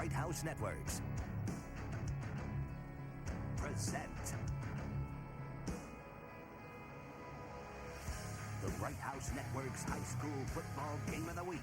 Bright House Networks present the Bright House Networks High School Football Game of the Week.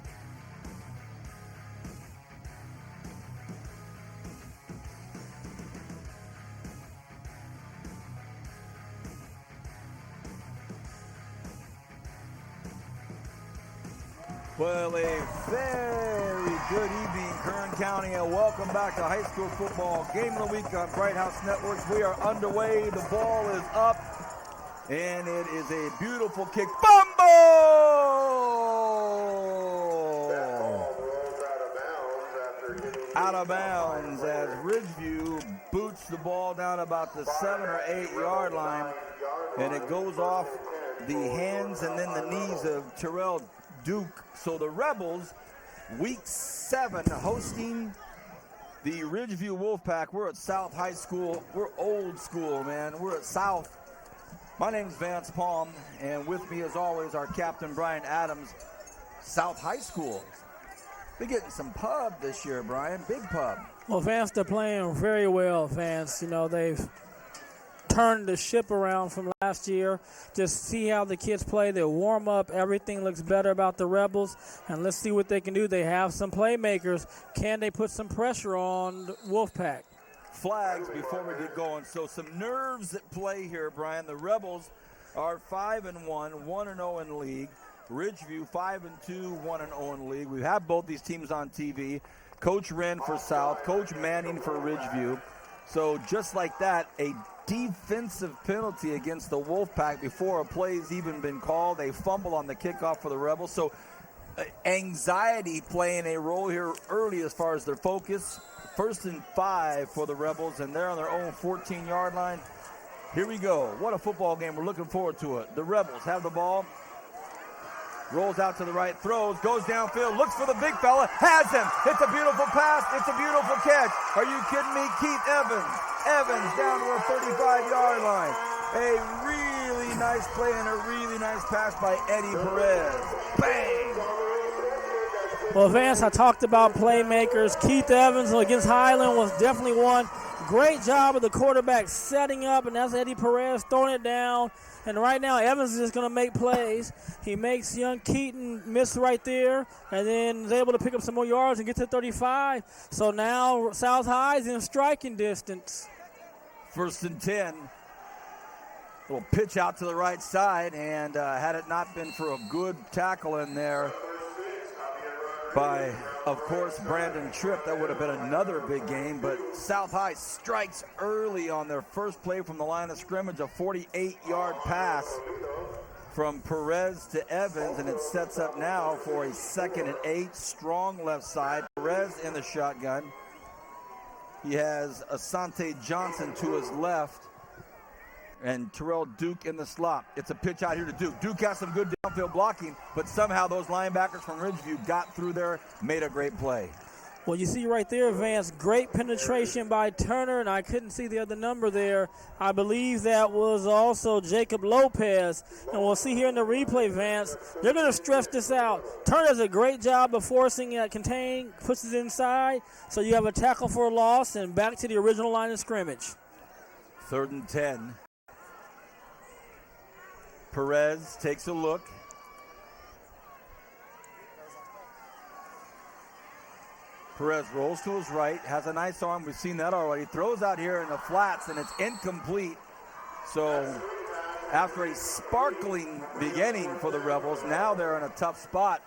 Well, a very good evening, Kern County, and welcome back to High School Football Game of the Week on Bright House Networks. We are underway. The ball is up, and it is a beautiful kick. Fumble! Out of bounds as Ridgeview boots the ball down about the 7 or 8 yard line, and it goes off the hands and then the knees of Terrell Duke. So the Rebels, week 7, hosting the Ridgeview Wolfpack. We're at South High School. We're old school, man. We're at South. My name's Vance Palm, and with me, as always, our captain, Brian Adams. South High School. They're getting some pub this year, Brian. Big pub. Well, Vance, they're playing very well, Vance. You know, they've turned the ship around from last year. Just see how the kids play. They warm up. Everything looks better about the Rebels. And let's see what they can do. They have some playmakers. Can they put some pressure on the Wolfpack? Flags before we get going. So some nerves at play here, Brian. The Rebels are 5-1, 1-0 in league. Ridgeview 5-2, 1-0 in league. We have both these teams on TV. Coach Wren for South, Coach Manning for Ridgeview. So just like that, a defensive penalty against the Wolfpack before a play's even been called. They fumble on the kickoff for the Rebels. So anxiety playing a role here early as far as their focus. 1st and 5 for the Rebels, and they're on their own 14-yard line. Here we go. What a football game. We're looking forward to it. The Rebels have the ball. Rolls out to the right, throws, goes downfield, looks for the big fella, has him. It's a beautiful pass. It's a beautiful catch. Are you kidding me? Keith Evans. Evans down to a 35-yard line. A really nice play and a really nice pass by Eddie Perez. Bang! Well, Vance, I talked about playmakers. Keith Evans against Highland was definitely one. Great job of the quarterback setting up, and that's Eddie Perez throwing it down. And right now, Evans is just going to make plays. He makes young Keaton miss right there, and then is able to pick up some more yards and get to 35. So now South High is in striking distance. 1st and 10. Little pitch out to the right side, and had it not been for a good tackle in there by, of course, Brandon Tripp, that would have been another big game. But South High strikes early on their first play from the line of scrimmage, a 48-yard pass from Perez to Evans, and it sets up now for a 2nd and 8, strong left side. Perez in the shotgun. He has Asante Johnson to his left, and Terrell Duke in the slot. It's a pitch out here to Duke. Duke has some good downfield blocking, but somehow those linebackers from Ridgeview got through there, made a great play. Well, you see right there, Vance, great penetration by Turner, and I couldn't see the other number there. I believe that was also Jacob Lopez. And we'll see here in the replay, Vance, they're going to stretch this out. Turner does a great job of forcing it, contain, puts it inside, so you have a tackle for a loss and back to the original line of scrimmage. 3rd and 10. Perez takes a look. Perez rolls to his right, has a nice arm. We've seen that already. Throws out here in the flats, and it's incomplete. So after a sparkling beginning for the Rebels, now they're in a tough spot.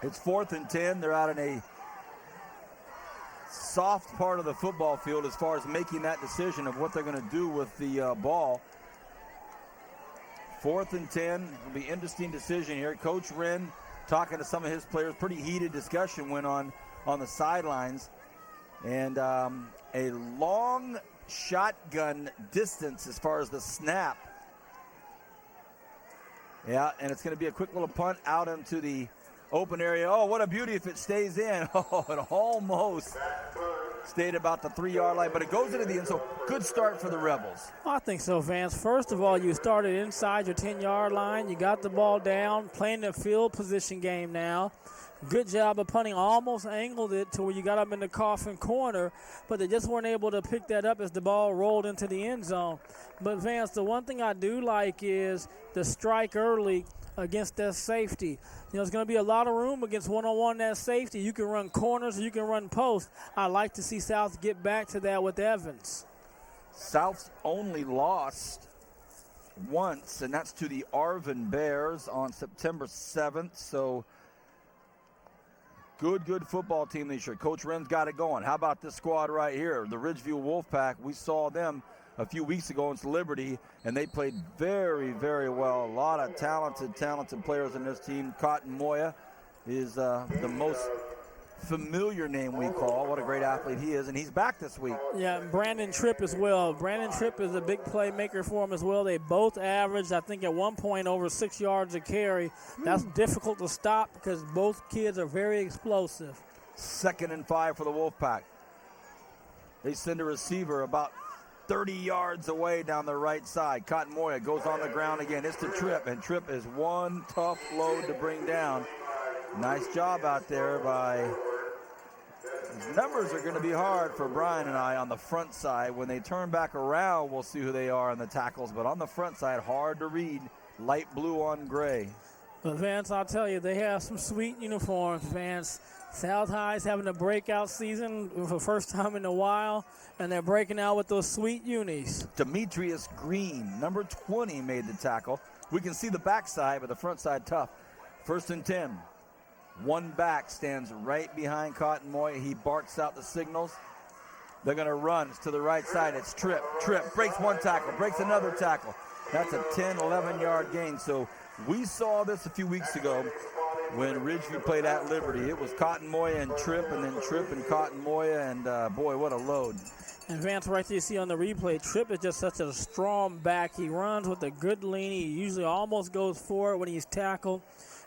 It's 4th and 10. They're out in a soft part of the football field as far as making that decision of what they're going to do with the ball. 4th and 10. It'll be an interesting decision here. Coach Wren talking to some of his players. Pretty heated discussion went on the sidelines. And a long shotgun distance as far as the snap. Yeah, and it's going to be a quick little punt out into the open area. Oh, what a beauty if it stays in. Oh, it almost stayed about the 3-yard line, but it goes into the end, so good start for the Rebels. I think so, Vance. First of all, you started inside your 10-yard line. You got the ball down, playing the field position game now. Good job of punting. Almost angled it to where you got up in the coffin corner, but they just weren't able to pick that up as the ball rolled into the end zone. But, Vance, the one thing I do like is the strike early against that safety. There's going to be a lot of room against one-on-one that safety. You can run corners, you can run posts. I like to see South get back to that with Evans. South's only lost once, and that's to the Arvin Bears on September 7th. So good football team this year. Coach Wren's got it going. How about this squad right here? The Ridgeview Wolfpack, we saw them a few weeks ago against Liberty, and they played very, very well. A lot of talented players in this team. Cotton Moya is the most familiar name we call. What a great athlete he is, and he's back this week. Yeah, and Brandon Tripp as well. Brandon Tripp is a big playmaker for him as well. They both averaged, I think, at one point over 6 yards a carry. That's difficult to stop because both kids are very explosive. 2nd and 5 for the Wolfpack. They send a receiver about 30 yards away down the right side. Cotton Moya goes on the ground again. It's to Tripp, and Tripp is one tough load to bring down. Nice job out there by... These numbers are going to be hard for Brian and I on the front side. When they turn back around, we'll see who they are in the tackles. But on the front side, hard to read. Light blue on gray. But, Vance, I'll tell you, they have some sweet uniforms, Vance. South High's having a breakout season for the first time in a while, and they're breaking out with those sweet unis. Demetrius Green, number 20, made the tackle. We can see the backside, but the front side tough. 1st and 10. One back stands right behind Cotton Moya. He barks out the signals. They're going to run. It's to the right side. It's Tripp. Tripp breaks one tackle, breaks another tackle. That's a 10, 11-yard gain. So we saw this a few weeks ago when Ridgeview played at Liberty. It was Cotton Moya and Tripp, and then Tripp and Cotton Moya, and boy, what a load. And Vance, right there you see on the replay, Tripp is just such a strong back. He runs with a good lean. He usually almost goes for it when he's tackled.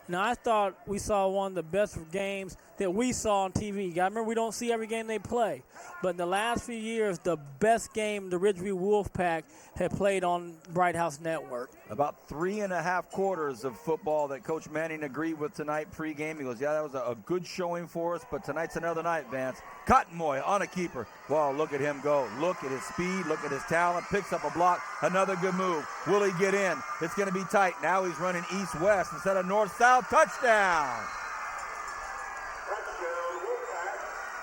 Now, I thought we saw one of the best games that we saw on TV. I remember we don't see every game they play. But in the last few years, the best game the Ridgeview Wolfpack had played on Bright House Network. About 3.5 quarters of football that Coach Manning agreed with tonight pregame. He goes, yeah, that was a good showing for us, but tonight's another night, Vance. Cotton Moya on a keeper. Well, look at him go. Look at his speed. Look at his talent. Picks up a block. Another good move. Will he get in? It's going to be tight. Now he's running east-west instead of north-south. Touchdown!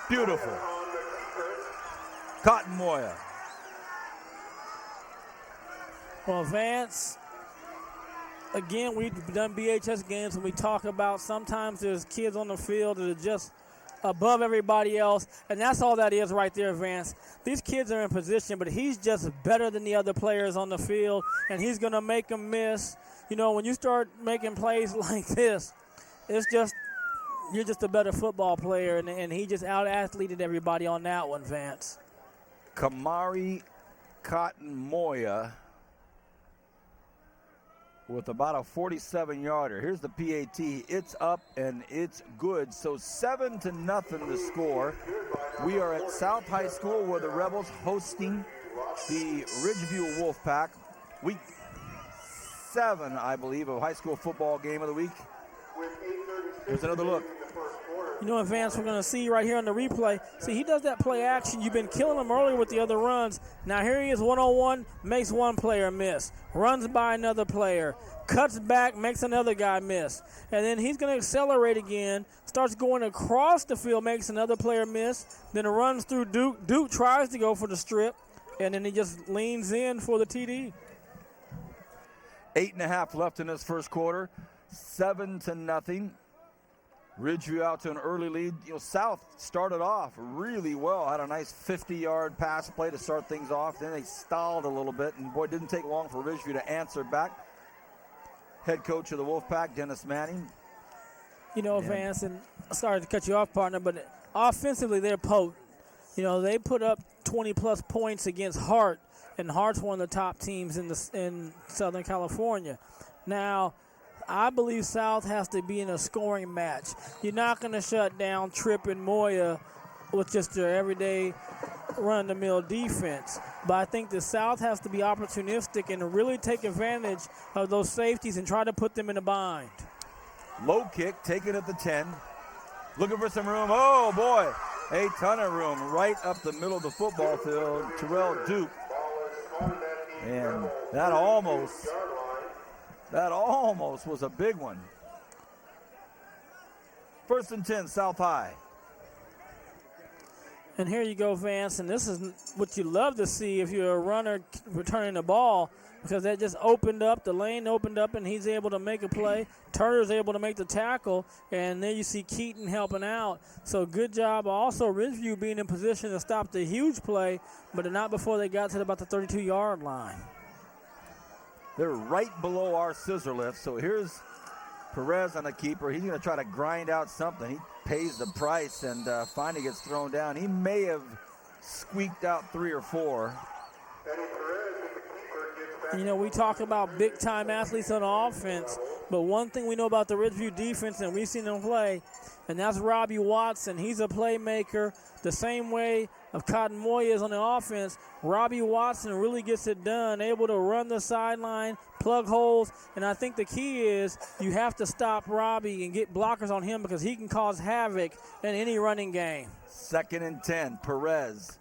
Beautiful. Cotton Moya. Well, Vance, again, we've done BHS games and we talk about sometimes there's kids on the field that are just above everybody else, and that's all that is right there, Vance. These kids are in position, but he's just better than the other players on the field, and he's going to make them miss. You know, when you start making plays like this, it's just you're just a better football player, and he just out-athleted everybody on that one, Vance. Kamari Cotton Moya with about a 47-yarder. Here's the PAT. It's up and it's good. So 7-0 the score. We are at South High School where the Rebels hosting the Ridgeview Wolfpack. Week 7, I believe, of high school football game of the week. Here's another look. You know, Vance, we're going to see right here on the replay. See, he does that play action. You've been killing him earlier with the other runs. Now here he is one-on-one, makes one player miss. Runs by another player. Cuts back, makes another guy miss. And then he's going to accelerate again. Starts going across the field, makes another player miss. Then it runs through Duke. Duke tries to go for the strip. And then he just leans in for the TD. 8.5 left in this first quarter. 7-0. Ridgeview out to an early lead. You know, South started off really well. Had a nice 50-yard pass play to start things off. Then they stalled a little bit, and boy, it didn't take long for Ridgeview to answer back. Head coach of the Wolfpack, Dennis Manning. You know, Vance, and sorry to cut you off, partner, but offensively they're potent. You know, they put up 20-plus points against Hart, and Hart's one of the top teams in Southern California. Now, I believe South has to be in a scoring match. You're not going to shut down Tripp and Moya with just their everyday run-the-mill defense. But I think the South has to be opportunistic and really take advantage of those safeties and try to put them in a bind. Low kick taken at the 10. looking for some room. Oh, boy, a ton of room right up the middle of the football field. Terrell Duke. And that almost was a big one. 1st and 10, South High. And here you go, Vance, and this is what you love to see if you're a runner returning the ball, because that just opened up, the lane opened up, and he's able to make a play. Turner's able to make the tackle, and then you see Keaton helping out. So good job. Also, Ridgeview being in position to stop the huge play, but not before they got to about the 32-yard line. They're right below our scissor lift, so here's Perez on a keeper. He's going to try to grind out something. He pays the price and finally gets thrown down. He may have squeaked out 3 or 4. You know, we talk about big-time athletes on offense, but one thing we know about the Ridgeview defense, and we've seen them play, and that's Robbie Watson. He's a playmaker the same way of Cotton Moy is on the offense. Robbie Watson really gets it done, able to run the sideline, plug holes, and I think the key is you have to stop Robbie and get blockers on him because he can cause havoc in any running game. 2nd and 10, Perez.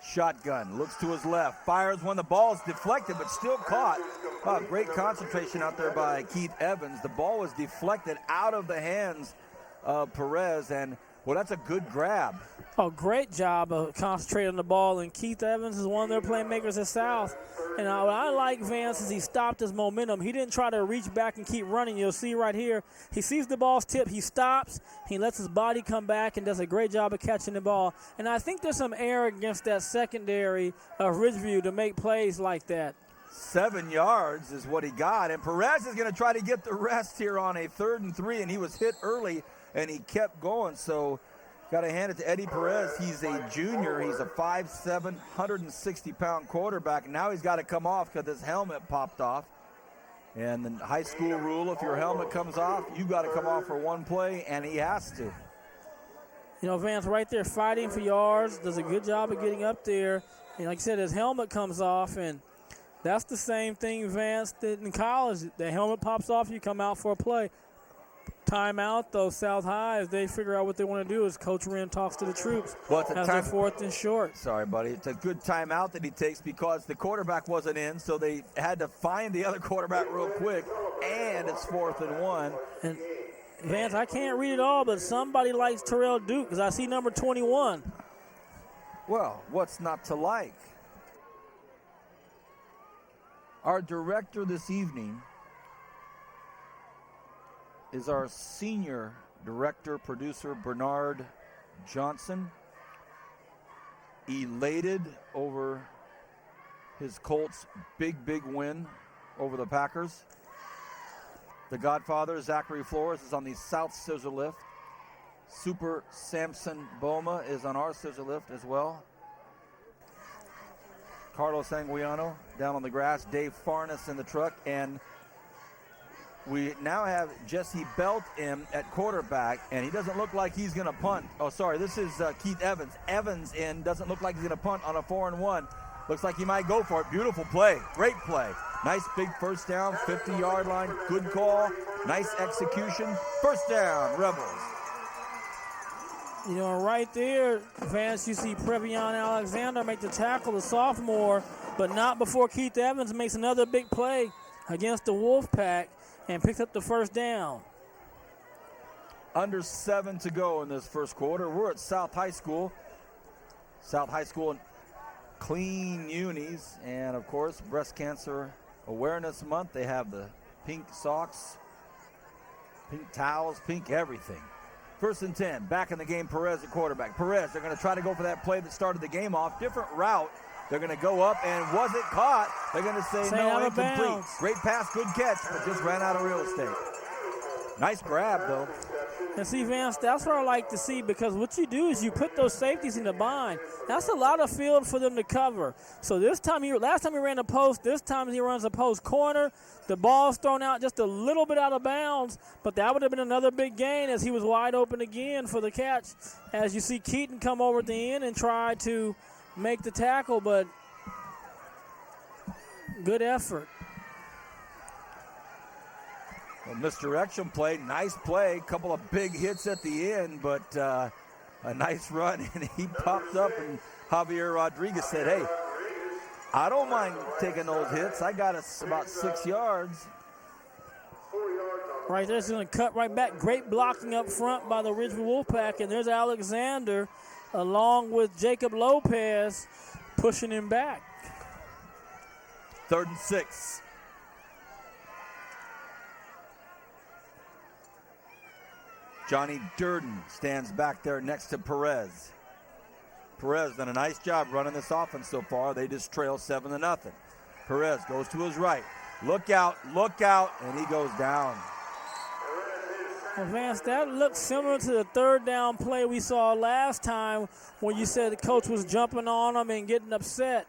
Shotgun, looks to his left, fires when the ball is deflected but still caught. Oh, great concentration out there by Keith Evans. The ball was deflected out of the hands of Perez, and well, that's a good grab. Oh, great job of concentrating on the ball, and Keith Evans is one of their playmakers at South. And what I like Vance is he stopped his momentum. He didn't try to reach back and keep running. You'll see right here, he sees the ball's tip, he stops, he lets his body come back and does a great job of catching the ball. And I think there's some error against that secondary of Ridgeview to make plays like that. 7 yards is what he got, and Perez is going to try to get the rest here on a 3rd and 3, and he was hit early, and he kept going. So got to hand it to Eddie Perez. He's a junior. He's a 5'7", 160-pound quarterback. Now he's got to come off because his helmet popped off. And the high school rule, if your helmet comes off, you got to come off for one play, and he has to. You know, Vance right there fighting for yards, does a good job of getting up there. And like I said, his helmet comes off, and that's the same thing Vance did in college. The helmet pops off, you come out for a play. Timeout, though, South High, as they figure out what they want to do, as Coach Wren talks to the troops. Well, it's a as they're 4th and short. Sorry, buddy. It's a good timeout that he takes because the quarterback wasn't in, so they had to find the other quarterback real quick, and it's 4th and 1. And Vance, I can't read it all, but somebody likes Terrell Duke because I see number 21. Well, what's not to like? Our director this evening is our senior director, producer, Bernard Johnson. Elated over his Colts' big win over the Packers. The Godfather, Zachary Flores, is on the South Scissor Lift. Super Samson Boma is on our scissor lift as well. Carlos Sanguiano down on the grass. Dave Farnes in the truck. And we now have Jesse Belt in at quarterback, and he doesn't look like he's going to punt. Oh, sorry, this is Keith Evans. Evans in, doesn't look like he's going to punt on a 4-and-1. Looks like he might go for it. Beautiful play, great play. Nice big first down, 50-yard line, good call, nice execution. First down, Rebels. You know, right there, Vance, you see Previon Alexander make the tackle, the sophomore, but not before Keith Evans makes another big play against the Wolfpack and picks up the first down. Under 7 to go in this first quarter. We're at South High School. South High School clean unis, and of course, Breast Cancer Awareness Month. They have the pink socks, pink towels, pink everything. 1st and 10, back in the game, Perez at quarterback. Perez, they're going to try to go for that play that started the game off. Different route. They're going to go up, and was it caught? They're going to say no, incomplete. Great pass, good catch, but just ran out of real estate. Nice grab, though. And see, Vance, that's what I like to see, because what you do is you put those safeties in the bind. That's a lot of field for them to cover. So last time he ran a post, this time he runs a post corner. The ball's thrown out just a little bit out of bounds, but that would have been another big gain as he was wide open again for the catch. As you see Keaton come over at the end and try to make the tackle, but good effort. A misdirection play, nice play, couple of big hits at the end, but a nice run, and he popped up, and Javier Rodriguez said, hey, I don't mind taking those hits. I got us about 6 yards. Right there, it's going to cut right back. Great blocking up front by the Ridgeview Wolfpack, and there's Alexander along with Jacob Lopez pushing him back. 3rd and 6. Johnny Durden stands back there next to Perez. Perez done a nice job running this offense so far. They just trail 7-0. Perez goes to his right. Look out, and he goes down. Well, Vance, that looks similar to the 3rd down play we saw last time when you said the coach was jumping on him and getting upset.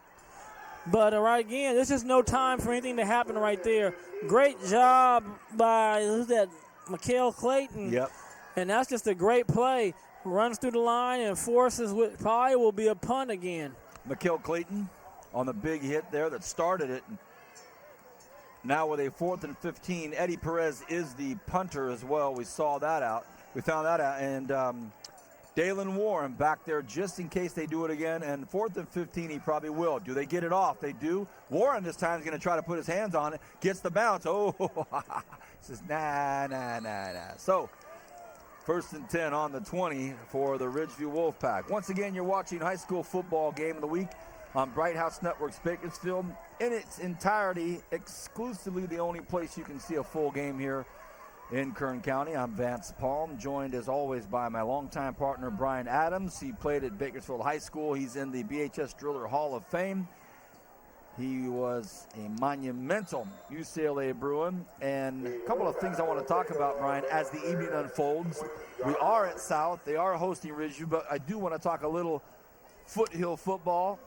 But right again, there's just no time for anything to happen right there. Great job by, who's that, Mikael Clayton. Yep. And that's just a great play. Runs through the line and forces what probably will be a punt again. Mikael Clayton on the big hit there that started it. Now with a 4th and 15, Eddie Perez is the punter as well. We saw that out. We found that out. And Dalen Warren back there just in case they do it again. And 4th and 15, he probably will. Do they get it off? They do. Warren this time is going to try to put his hands on it. Gets the bounce. Oh, says nah. So 1st and 10 on the 20 for the Ridgeview Wolfpack. Once again, you're watching high school football game of the week on Bright House Network's Bakersfield in its entirety, exclusively the only place you can see a full game here in Kern County. I'm Vance Palm, joined as always by my longtime partner Brian Adams. He played at Bakersfield High School. He's in the BHS Driller Hall of Fame. He was a monumental UCLA Bruin. And a couple of things I want to talk about, Brian, as the evening unfolds. We are at South. They are hosting Ridgeview, but I do want to talk a little foothill football.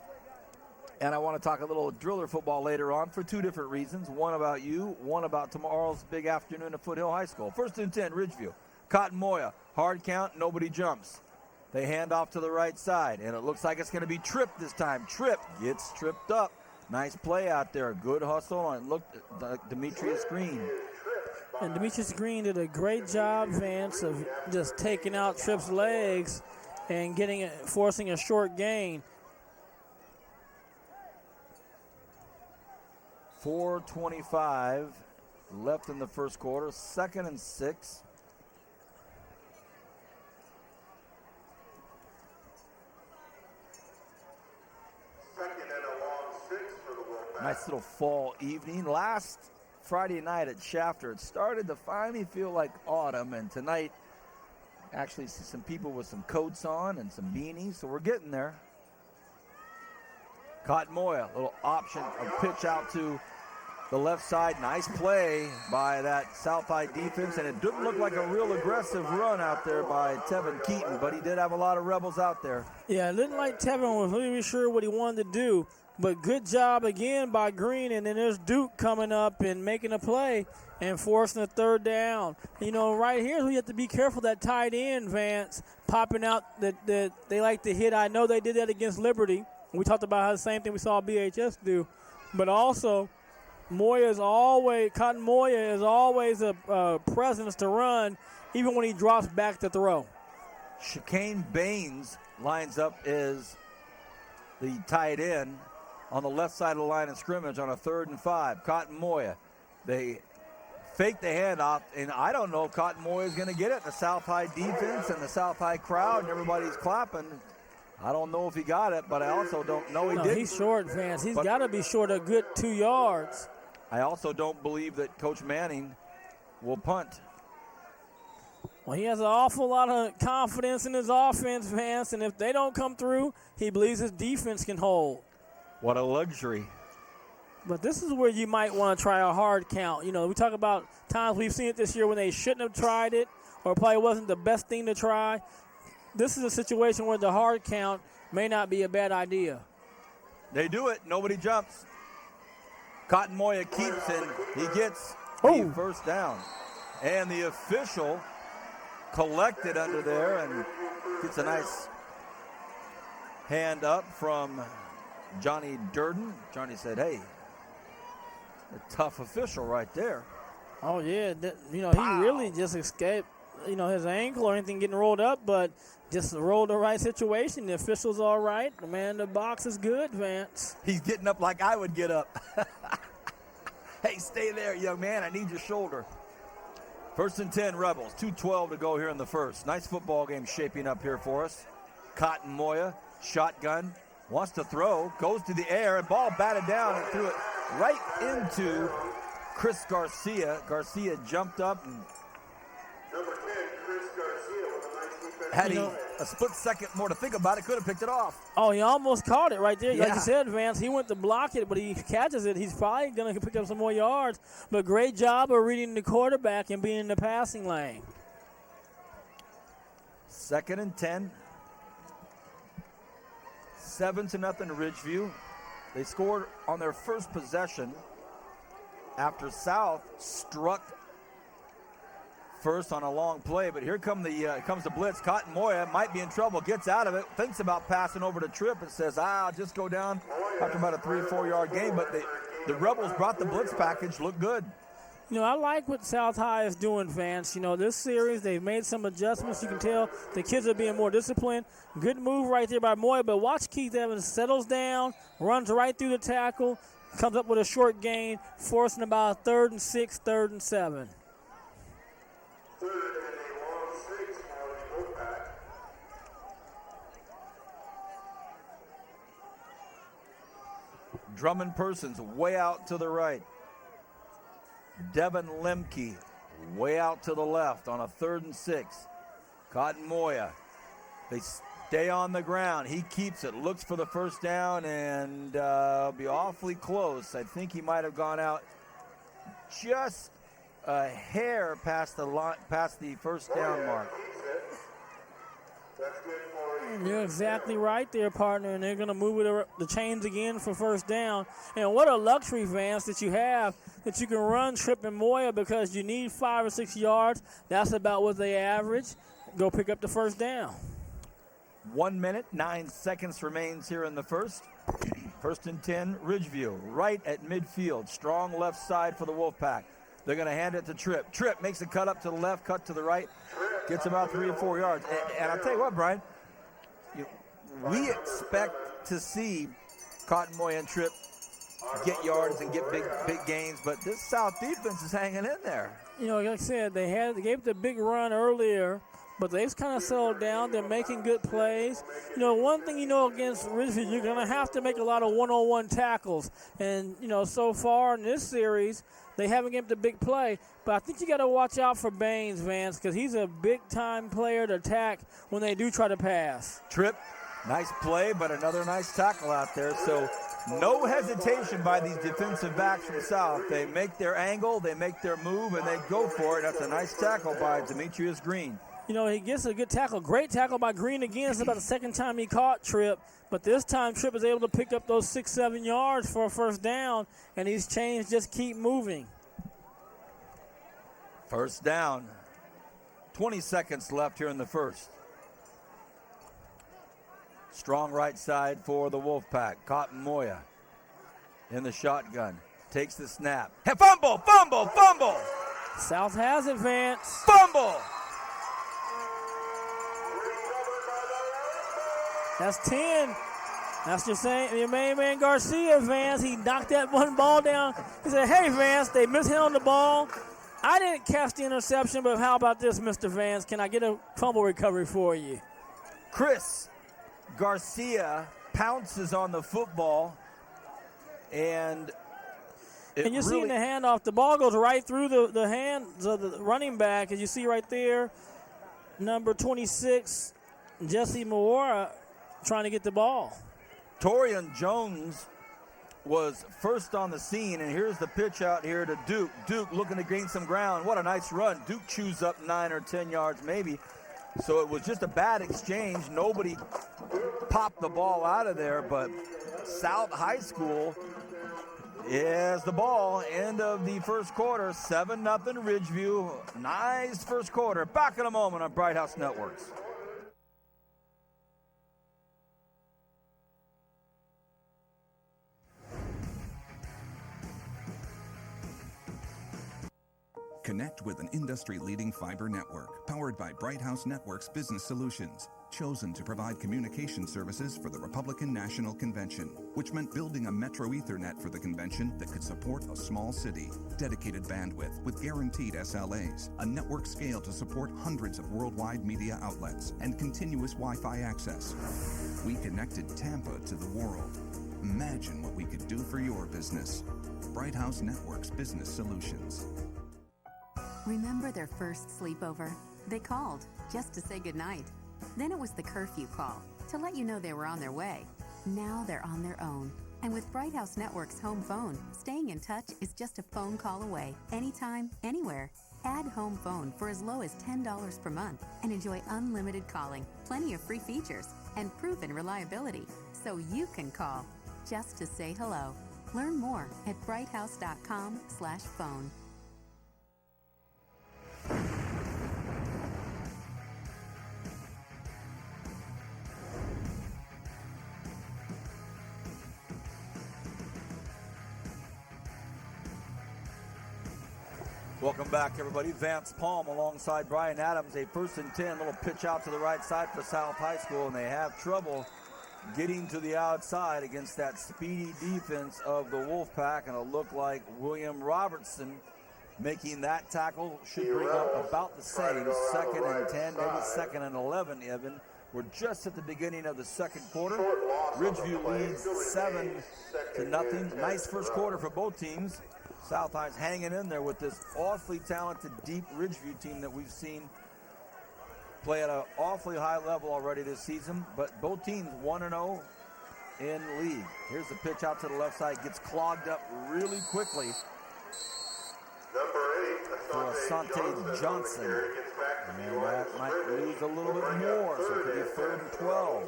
And I want to talk a little driller football later on for 2 different reasons. One about you, one about tomorrow's big afternoon at Foothill High School. 1st and 10, Ridgeview. Cotton Moya, hard count, nobody jumps. They hand off to the right side, and it looks like it's going to be Tripp this time. Tripp gets tripped up. Nice play out there. Good hustle. And look at Demetrius Green. And Demetrius Green did a great job, Vance, of just taking out Tripp's legs and forcing a short gain. 4:25 left in the first quarter. 2nd and 6. Nice little fall evening. Last Friday night at Shafter, it started to finally feel like autumn, and tonight actually see some people with some coats on and some beanies, so we're getting there. Cotton Moya, little option, a pitch out to the left side. Nice play by that South High defense, and it didn't look like a real aggressive run out there by Tevin Keaton, but he did have a lot of rebels out there. Yeah, it didn't like Tevin was really sure what he wanted to do, but good job again by Green, and then there's Duke coming up and making a play and forcing a 3rd down. You know, right here we have to be careful that tight end, Vance, popping out that they like to hit. I know they did that against Liberty. We talked about how the same thing we saw BHS do, but also Cotton Moya is always a presence to run, even when he drops back to throw. Chicane Baines lines up as the tight end on the left side of the line of scrimmage on a 3rd and 5. Cotton Moya, they fake the handoff, and I don't know if Cotton Moya is going to get it. The South High defense and the South High crowd and everybody's clapping. I don't know if he got it, but I also don't know he didn't. He's short, Vance. He's got to be short a good 2 yards. I also don't believe that Coach Manning will punt. Well, he has an awful lot of confidence in his offense, Vance, and if they don't come through, he believes his defense can hold. What a luxury. But this is where you might want to try a hard count. You know, we talk about times we've seen it this year when they shouldn't have tried it or probably wasn't the best thing to try. This is a situation where the hard count may not be a bad idea. They do it. Nobody jumps. Cotton Moya keeps and he gets the 1st down. And the official collected under there and gets a nice hand up from Johnny Durden. Johnny said, hey, a tough official right there. Oh, yeah. He Wow. really just escaped, his ankle or anything getting rolled up, but just rolled the right situation. The official's all right. The man in the box is good, Vance. He's getting up like I would get up. Hey, stay there, young man. I need your shoulder. 1st and 10, Rebels. 2:12 to go here in the first. Nice football game shaping up here for us. Cotton Moya, shotgun, wants to throw, goes to the air, and ball batted down and threw it right into Chris Garcia. Garcia jumped up and Number 10, Chris Garcia with a nice defensive. had he a split second more to think about it, could have picked it off. Oh, he almost caught it right there. Like Yeah. you said, Vance, he went to block it, but he catches it. He's probably going to pick up some more yards. But great job of reading the quarterback and being in the passing lane. 2nd and 10. 7-0 Ridgeview. They scored on their first possession after South struck first on a long play, but here comes the blitz. Cotton Moya might be in trouble, gets out of it, thinks about passing over to Tripp and says, I'll just go down after about a 3 or 4 yard gain, but the Rebels brought the blitz package, looked good. I like what South High is doing, Vance. This series, they've made some adjustments. You can tell the kids are being more disciplined. Good move right there by Moya, but watch Keith Evans settles down, runs right through the tackle, comes up with a short gain, forcing about 3rd and 6, 3rd and 7. 3rd and a long 6 for the Wolfpack. Drummond Persons way out to the right. Devin Lemke way out to the left on a 3rd and 6. Cotton Moya. They stay on the ground. He keeps it, looks for the first down, and be awfully close. I think he might have gone out just a hair past the first down mark. That's good for you. You're exactly right there, partner, and they're going to move the chains again for first down. And what a luxury, Vance, that you have, that you can run Tripp and Moya because you need 5 or 6 yards. That's about what they average. Go pick up the first down. 1 minute, 9 seconds remains here in the first. 1st and 10, Ridgeview, right at midfield. Strong left side for the Wolfpack. They're going to hand it to Tripp. Tripp makes a cut up to the left, cut to the right, gets about 3 or 4 yards. And I'll tell you what, Brian, we expect to see Cotton Moya and Tripp get yards and get big gains, but this South defense is hanging in there. Like I said, they gave the big run earlier, but they've kind of settled down. They're making good plays. One thing against Ridgeview, you're going to have to make a lot of one-on-one tackles. And, so far in this series, they haven't given the big play. But I think you got to watch out for Baines, Vance, because he's a big-time player to attack when they do try to pass. Tripp, nice play, but another nice tackle out there. So no hesitation by these defensive backs from South. They make their angle, they make their move, and they go for it. That's a nice tackle by Demetrius Green. He gets a good tackle. Great tackle by Green again. It's about the second time he caught Tripp. But this time Tripp is able to pick up those 6-7 yards for a first down, and these chains just keep moving. First down. 20 seconds left here in the first. Strong right side for the Wolfpack. Cotton Moya in the shotgun. Takes the snap. Hey, fumble! South has it, Vance. Fumble! That's 10. That's your main man Garcia, Vance. He knocked that one ball down. He said, hey, Vance, they mishit on the ball. I didn't catch the interception, but how about this, Mr. Vance? Can I get a fumble recovery for you? Chris Garcia pounces on the football, and you're seeing the handoff. The ball goes right through the hands of the running back, as you see right there. Number 26, Jesse Moora, trying to get the ball. Torian Jones was first on the scene, and here's the pitch out here to Duke. Duke looking to gain some ground. What a nice run. Duke chews up 9 or 10 yards maybe. So it was just a bad exchange. Nobody popped the ball out of there, but South High School is the ball. End of the first quarter, 7-0 Ridgeview. Nice first quarter. Back in a moment on Bright House Networks. Connect with an industry-leading fiber network powered by Bright House Networks Business Solutions, chosen to provide communication services for the Republican National Convention, which meant building a Metro Ethernet for the convention that could support a small city, dedicated bandwidth with guaranteed SLAs, a network scale to support hundreds of worldwide media outlets, and continuous Wi-Fi access. We connected Tampa to the world. Imagine what we could do for your business. Bright House Networks Business Solutions. Remember their first sleepover? They called just to say goodnight. Then it was the curfew call to let you know they were on their way. Now they're on their own. And with Bright House Network's home phone, staying in touch is just a phone call away, anytime, anywhere. Add home phone for as low as $10 per month and enjoy unlimited calling, plenty of free features, and proven reliability. So you can call just to say hello. Learn more at brighthouse.com/phone. Welcome back, everybody. Vance Palm alongside Brian Adams. A 1st and 10, little pitch out to the right side for South High School, and they have trouble getting to the outside against that speedy defense of the Wolfpack, and it looked like William Robertson making that tackle should bring up about the same. 2nd and 10, maybe 2nd and 11, Evan. We're just at the beginning of the second quarter. Ridgeview leads 7-0. Nice first quarter for both teams. South High's hanging in there with this awfully talented, deep Ridgeview team that we've seen play at an awfully high level already this season. But both teams 1-0 in league. Here's the pitch out to the left side. Gets clogged up really quickly for Asante Johnson. And that might lose a little bit more, so it could be 3rd and 12.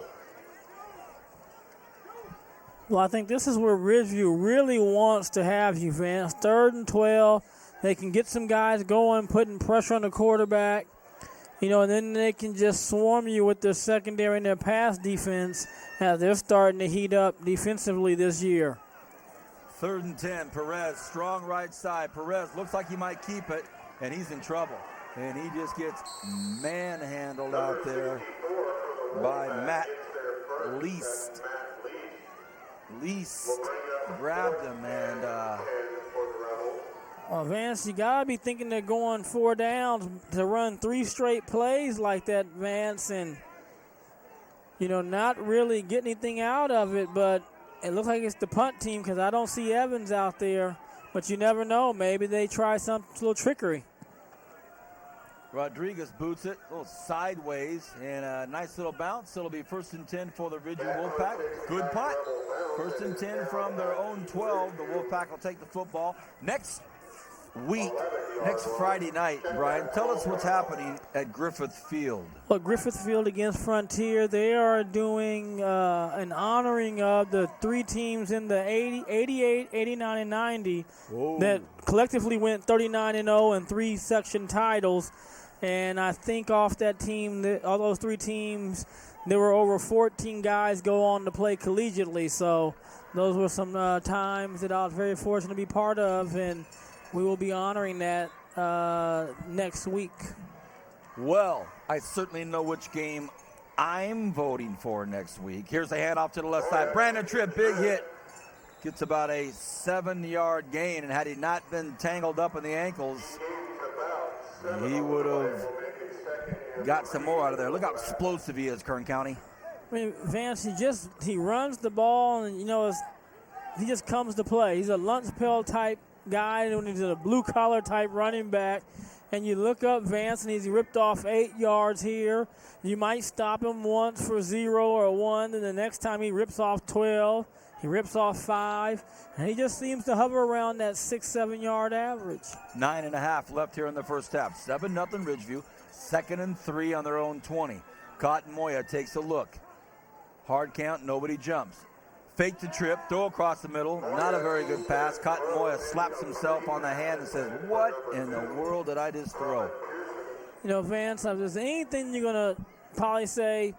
Well, I think this is where Ridgeview really wants to have you, Vance. 3rd and 12. They can get some guys going, putting pressure on the quarterback. And then they can just swarm you with their secondary and their pass defense as they're starting to heat up defensively this year. 3rd and 10. Perez, strong right side. Perez looks like he might keep it, and he's in trouble. And he just gets manhandled out there by Matt Least. Least grabbed him, and Vance, you got to be thinking they're going 4 downs to run 3 straight plays like that, Vance, and, not really get anything out of it, but it looks like it's the punt team because I don't see Evans out there, but you never know. Maybe they try some little trickery. Rodriguez boots it, a little sideways, and a nice little bounce. It'll be 1st and 10 for the Ridgeview Wolfpack. Good punt. 1st and 10 from their own 12. The Wolfpack will take the football. Next Friday night, Brian, tell us what's happening at Griffith Field. Well, Griffith Field against Frontier, they are doing an honoring of the 3 teams in the 88, 89, and 90 that collectively went 39-0 and 3 section titles. And I think off that team, all those 3 teams, there were over 14 guys go on to play collegiately. So those were some times that I was very fortunate to be part of, and we will be honoring that next week. Well, I certainly know which game I'm voting for next week. Here's a handoff to the left side. Brandon Tripp, big hit. Gets about a 7-yard gain, and had he not been tangled up in the ankles, he would have got some more out of there. Look how explosive he is, Kern County. I mean, Vance, he runs the ball, and, he just comes to play. He's a lunch pail type guy, and he's a blue-collar type running back. And you look up Vance, and he's ripped off 8 yards here. You might stop him once for 0 or 1, and the next time he rips off 12. He rips off 5, and he just seems to hover around that 6-7 yard average. 9.5 left here in the first half. 7-0 Ridgeview. 2nd and 3 on their own 20. Cotton Moya takes a look. Hard count, nobody jumps. Fake to Trip, throw across the middle. Not a very good pass. Cotton Moya slaps himself on the hand and says, "What in the world did I just throw?" Vance, if there's anything you're going to probably say,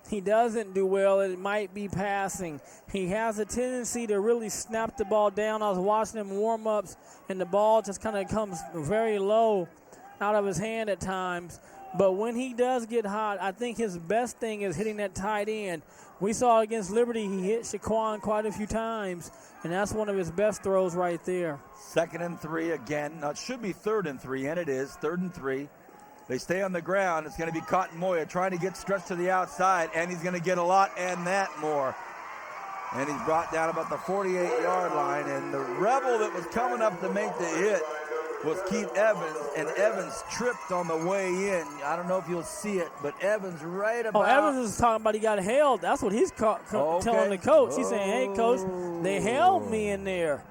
he doesn't do well, it might be passing. He has a tendency to really snap the ball down. I was watching him warm-ups, and the ball just kind of comes very low out of his hand at times. But when he does get hot, I think his best thing is hitting that tight end. We saw against Liberty, he hit Shaquan quite a few times, and that's one of his best throws right there. 2nd and 3 again. Now, it should be 3rd and 3, and it is 3rd and 3. They stay on the ground. It's going to be Cotton Moya trying to get stretched to the outside, and he's going to get a lot and that more. And he's brought down about the 48-yard line, and the rebel that was coming up to make the hit was Keith Evans, and Evans tripped on the way in. I don't know if you'll see it, but Evans right about... Oh, Evans is talking about he got held. That's what he's telling the coach. He's saying, hey, coach, they held me in there.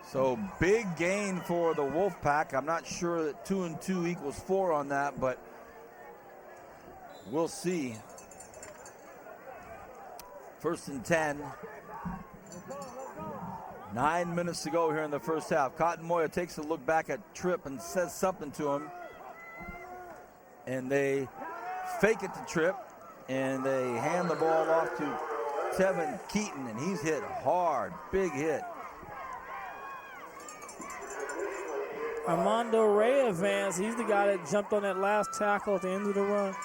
So big gain for the Wolfpack. I'm not sure that 2 and 2 equals 4 on that, but we'll see. 1st and 10. 9 minutes to go here in the first half. Cotton Moya takes a look back at Tripp and says something to him. And they fake it to Tripp, and they hand the ball off to Tevin Keaton, and he's hit hard. Big hit. Armando Ray advanced. He's the guy that jumped on that last tackle at the end of the run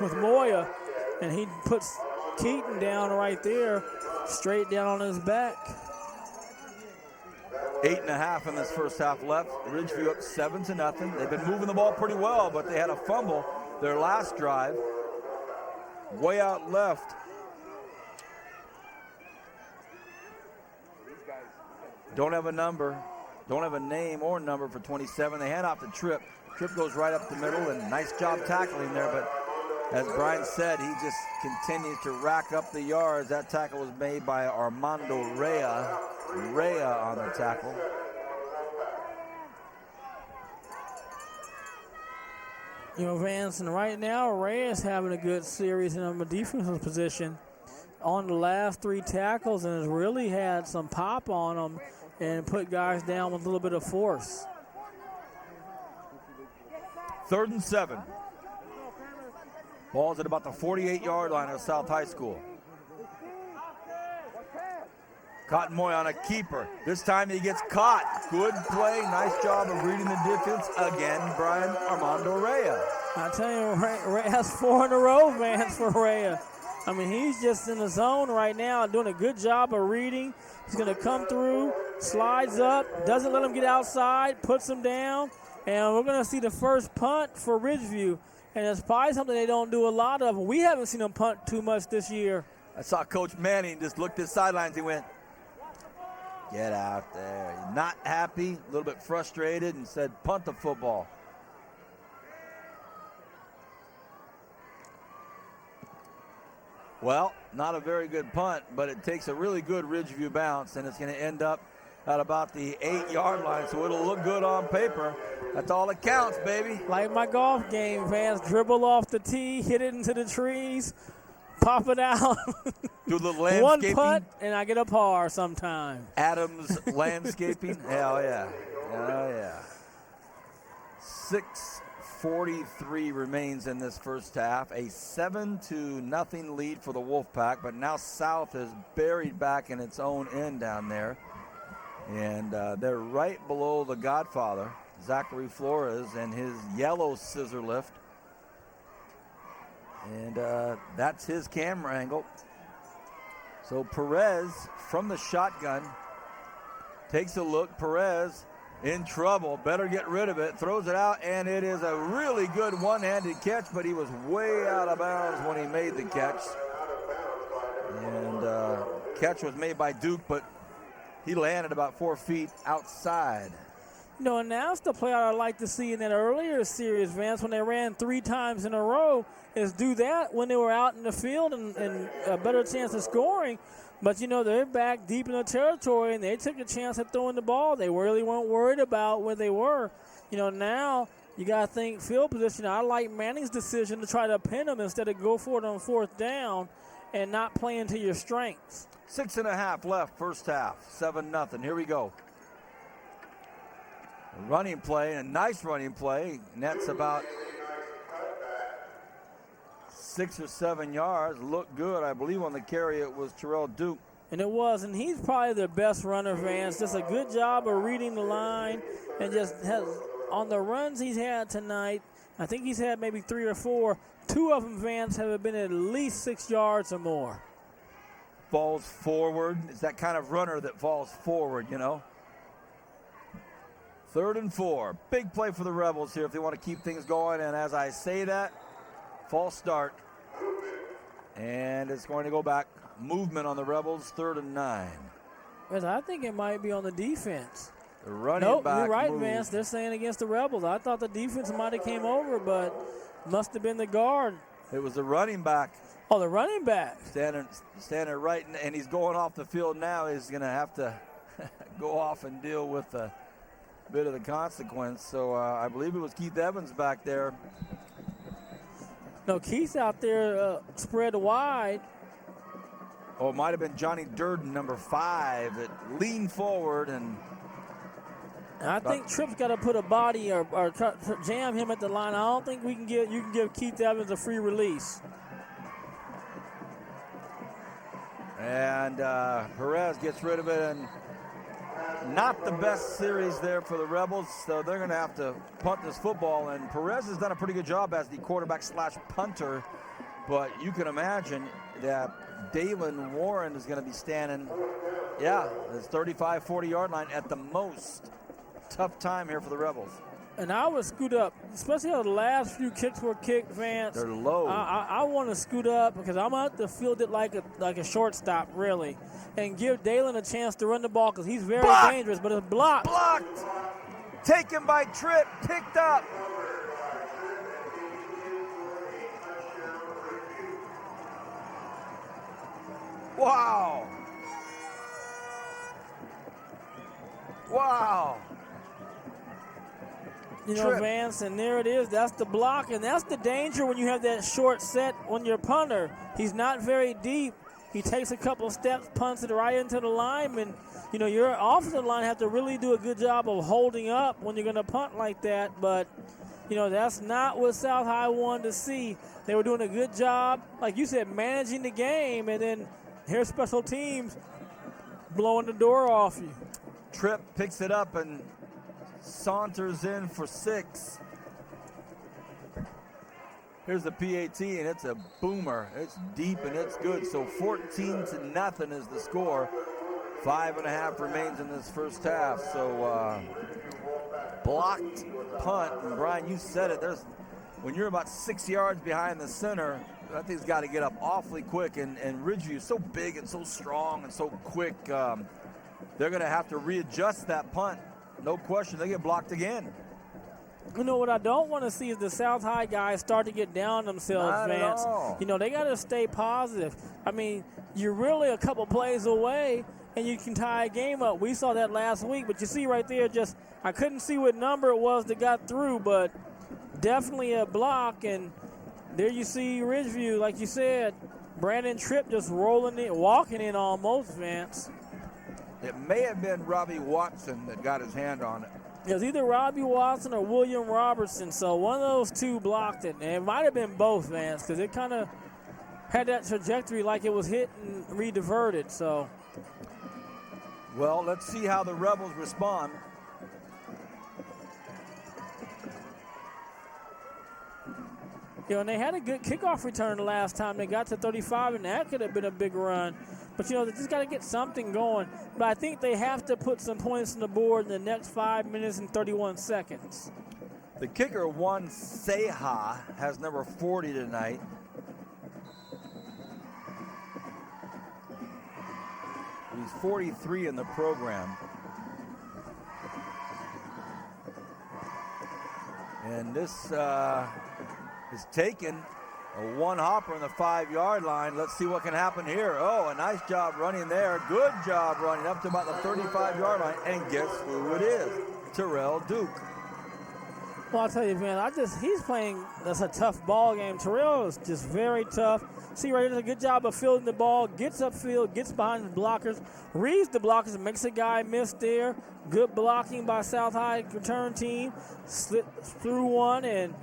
with Moya, and he puts Keaton down right there, straight down on his back. 8.5 in this first half left. Ridgeview up 7-0. They've been moving the ball pretty well, but they had a fumble their last drive. Way out left. Don't have a number. Don't have a name or number for 27. They hand off to Tripp. Tripp goes right up the middle, and nice job tackling there. But as Brian said, he just continues to rack up the yards. That tackle was made by Armando Rea on the tackle. You know, Vance, and right now, Ray is having a good series in a defensive position on the last 3 tackles, and has really had some pop on them and put guys down with a little bit of force. 3rd and 7. Ball's at about the 48-yard line of South High School. Cotton Moy on a keeper. This time he gets caught. Good play. Nice job of reading the defense. Again, Brian Armando Rea. I tell you, Ray has 4 in a row, Vance, for Rea. I mean, he's just in the zone right now, doing a good job of reading. He's going to come through, slides up, doesn't let him get outside, puts him down, and we're going to see the first punt for Ridgeview. And it's probably something they don't do a lot of. We haven't seen them punt too much this year. I saw Coach Manning just looked at the sidelines. He went, get out there. Not happy, a little bit frustrated, and said, punt the football. Well, not a very good punt, but it takes a really good Ridgeview bounce, and it's going to end up at about the 8-yard line, so it'll look good on paper. That's all that counts, baby. Like my golf game, Vance, dribble off the tee, hit it into the trees, pop it out. Do the landscaping. 1 putt, and I get a par sometime. Adams Landscaping. Hell yeah. Hell yeah. 6:43 remains in this first half. A 7-0 lead for the Wolfpack, but now South is buried back in its own end down there. And they're right below the Godfather, Zachary Flores, and his yellow scissor lift. And that's his camera angle. So Perez from the shotgun takes a look. Perez in trouble. Better get rid of it. Throws it out, and it is a really good one-handed catch, but he was way out of bounds when he made the catch. And catch was made by Duke, but he landed about 4 feet outside. You know, and that's the play I'd like to see in that earlier series, Vance, when they ran 3 times in a row, is do that when they were out in the field and a better chance of scoring. But, you know, they're back deep in the territory, and they took a chance at throwing the ball. They really weren't worried about where they were. You know, now you got to think field position. I like Manning's decision to try to pin them instead of go for it on 4th down and not play into your strengths. 6.5 left, first half, 7-0. Here we go. A running play, a nice running play. Nets about 6 or 7 yards. Looked good. I believe on the carry it was Terrell Duke. And it was, and he's probably their best runner, Vance. Just a good job of reading the line, and just has, on the runs he's had tonight, I think he's had maybe 3 or 4. 2 of them, Vance, have been at least 6 yards or more. Falls forward. It's that kind of runner that falls forward, you know. 3rd and 4. Big play for the Rebels here if they want to keep things going. And as I say that, false start. And it's going to go back. Movement on the Rebels, 3rd and 9. Yes, I think it might be on the defense. The running Nope, back you're right, moved. Vance. They're saying against the Rebels. I thought the defense might have came over, but must have been the guard. It was the running back. Oh, the running back. Standing right, and he's going off the field now. He's going to have to go off and deal with a bit of the consequence. So I believe it was Keith Evans back there. No, Keith's out there spread wide. Oh, it might have been Johnny Durden, number 5, that leaned forward and I think Tripp's got to put a body or jam him at the line. I don't think you can give Keith Evans a free release. And Perez gets rid of it, and not the best series there for the Rebels, so they're going to have to punt this football. And Perez has done a pretty good job as the quarterback / punter, but you can imagine that Dalen Warren is going to be standing, this 35, 40-yard line at the most. Tough time here for the Rebels. And I would scoot up, especially how the last few kicks were kicked, Vance. They're low. I want to scoot up because I'm out to field it like a shortstop, really, and give Dalen a chance to run the ball because he's very dangerous, but it's blocked. Blocked. Taken by Tripp. Picked up. Wow. Wow. You know, Vance, and there it is. That's the block, and that's the danger when you have that short set when you're punter. He's not very deep. He takes a couple steps, punts it right into the lineman. You know, your offensive line have to really do a good job of holding up when you're going to punt like that. But, you know, that's not what South High wanted to see. They were doing a good job, like you said, managing the game, and then here's special teams blowing the door off you. Tripp picks it up and saunters in for 6. Here's the PAT, and it's a boomer. It's deep and it's good. So 14-0 is the score. 5.5 remains in this first half. So blocked punt. And Brian, you said it. When you're about 6 yards behind the center, that thing's got to get up awfully quick. And Ridgeview is so big and so strong and so quick. They're going to have to readjust that punt. No question, they get blocked again. You know what I don't want to see is the South High guys start to get down themselves, Not Vance. at all. You know, they got to stay positive. I mean, you're really a couple plays away, and you can tie a game up. We saw that last week, but you see right there, I couldn't see what number it was that got through, but definitely a block. And there you see Ridgeview, like you said, Brandon Tripp just rolling in, walking in almost, Vance. It may have been Robbie Watson that got his hand on it. It was either Robbie Watson or William Robertson, so one of those two blocked it. And it might have been both, Vance, because it kind of had that trajectory like it was hit and re-diverted. So, well, let's see how the Rebels respond. You know, and they had a good kickoff return the last time they got to 35, and that could have been a big run. But, you know, they just got to get something going. But I think they have to put some points on the board in the next 5 minutes and 31 seconds. The kicker, Juan Ceja, has number 40 tonight. He's 43 in the program. And this is taken. A one-hopper on the 5-yard line. Let's see what can happen here. Oh, a nice job running there. Good job running up to about the 35-yard line. And guess who it is? Terrell Duke. Well, I'll tell you, man, he's playing, that's a tough ball game. Terrell is just very tough. See right here, does a good job of fielding the ball, gets upfield, gets behind the blockers, reads the blockers, and makes a guy miss there. Good blocking by South High return team. Slipped through one, and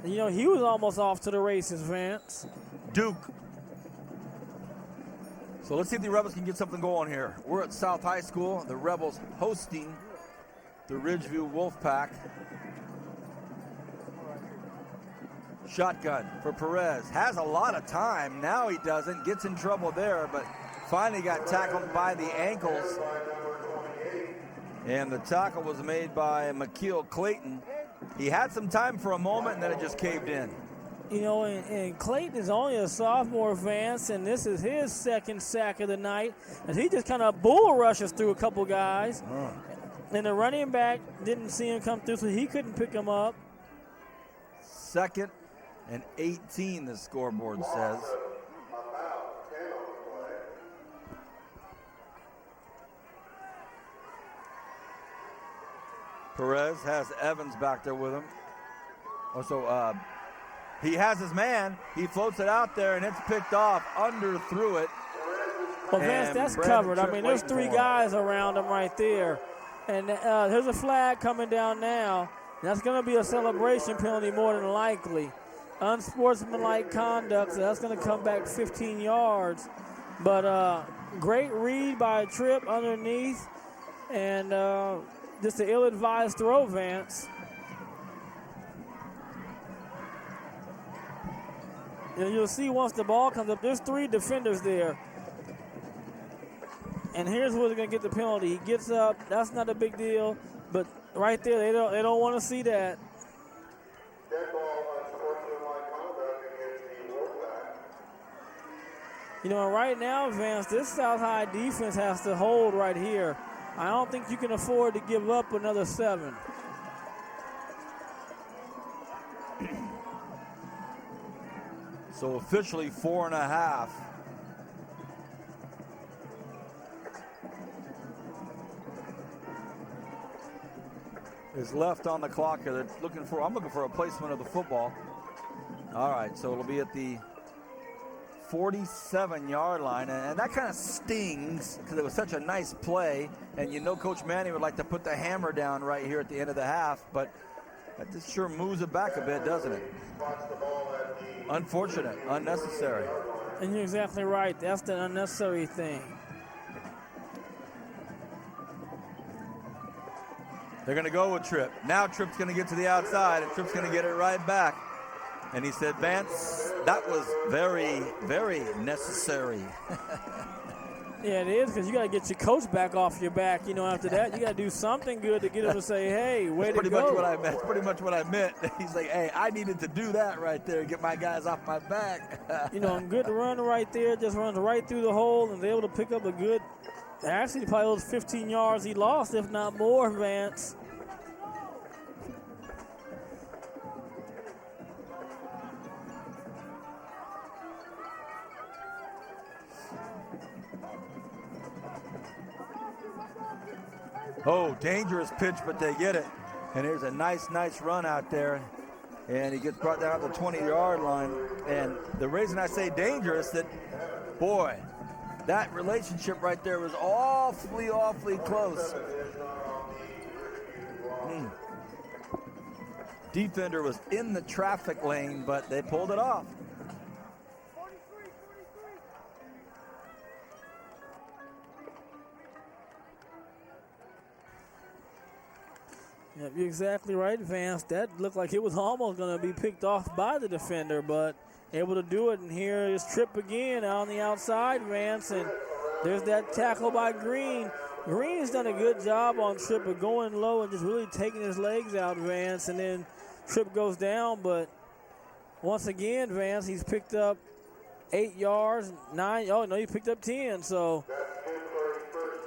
you know, he was almost off to the races, Vance. Duke. So let's see if the Rebels can get something going here. We're at South High School. The Rebels hosting the Ridgeview Wolfpack. Shotgun for Perez. Has a lot of time. Now he doesn't. Gets in trouble there, but finally got tackled by the ankles. And the tackle was made by McKeel Clayton. He had some time for a moment, and then it just caved in. You know, and Clayton is only a sophomore, Vance, and this is his second sack of the night. And he just kind of bull rushes through a couple guys. And the running back didn't see him come through, so he couldn't pick him up. 2nd and 18, the scoreboard says. Perez has Evans back there with him. Also, he has his man. He floats it out there, and it's picked off. Underthrew it. Well, Vance, that's covered. I mean, there's 3 guys around him right there. And there's a flag coming down now. That's going to be a celebration penalty more than likely. Unsportsmanlike conduct, so that's going to come back 15 yards. But great read by Tripp underneath. And just an ill-advised throw, Vance. And you'll see once the ball comes up, there's 3 defenders there. And here's where they're going to get the penalty. He gets up. That's not a big deal. But right there, they don't want to see that. Dead ball, unsportsmanlike conduct against the Wolfpack. You know, right now, Vance, this South High defense has to hold right here. I don't think you can afford to give up another 7. So officially 4.5. Is left on the clock here. I'm looking for a placement of the football. All right, so it'll be at the 47-yard line, and that kind of stings because it was such a nice play, and you know Coach Manning would like to put the hammer down right here at the end of the half, but that just sure moves it back a bit, doesn't it? Unfortunate, unnecessary. And you're exactly right. That's the unnecessary thing. They're going to go with Tripp. Now Tripp's going to get to the outside, and Tripp's going to get it right back. And he said, Vance, that was very, very necessary. Yeah, it is, because you got to get your coach back off your back. You know, after that, you got to do something good to get him to say, hey, way to go. That's pretty much what I meant. He's like, hey, I needed to do that right there, get my guys off my back. You know, good run right there, just runs right through the hole, and they're able to pick up a good, actually probably those 15 yards he lost, if not more, Vance. Oh, dangerous pitch, but they get it. And here's a nice run out there. And he gets brought down to the 20-yard line. And the reason I say dangerous, that, boy, that relationship right there was awfully close. Defender was in the traffic lane, but they pulled it off. Yep, you're exactly right, Vance. That looked like it was almost going to be picked off by the defender, but able to do it. And here is Tripp again on the outside, Vance. And there's that tackle by Green. Green's done a good job on Tripp of going low and just really taking his legs out, Vance. And then Tripp goes down, but once again, Vance, he's picked up 8 yards, 9. Oh, no, he picked up 10, so.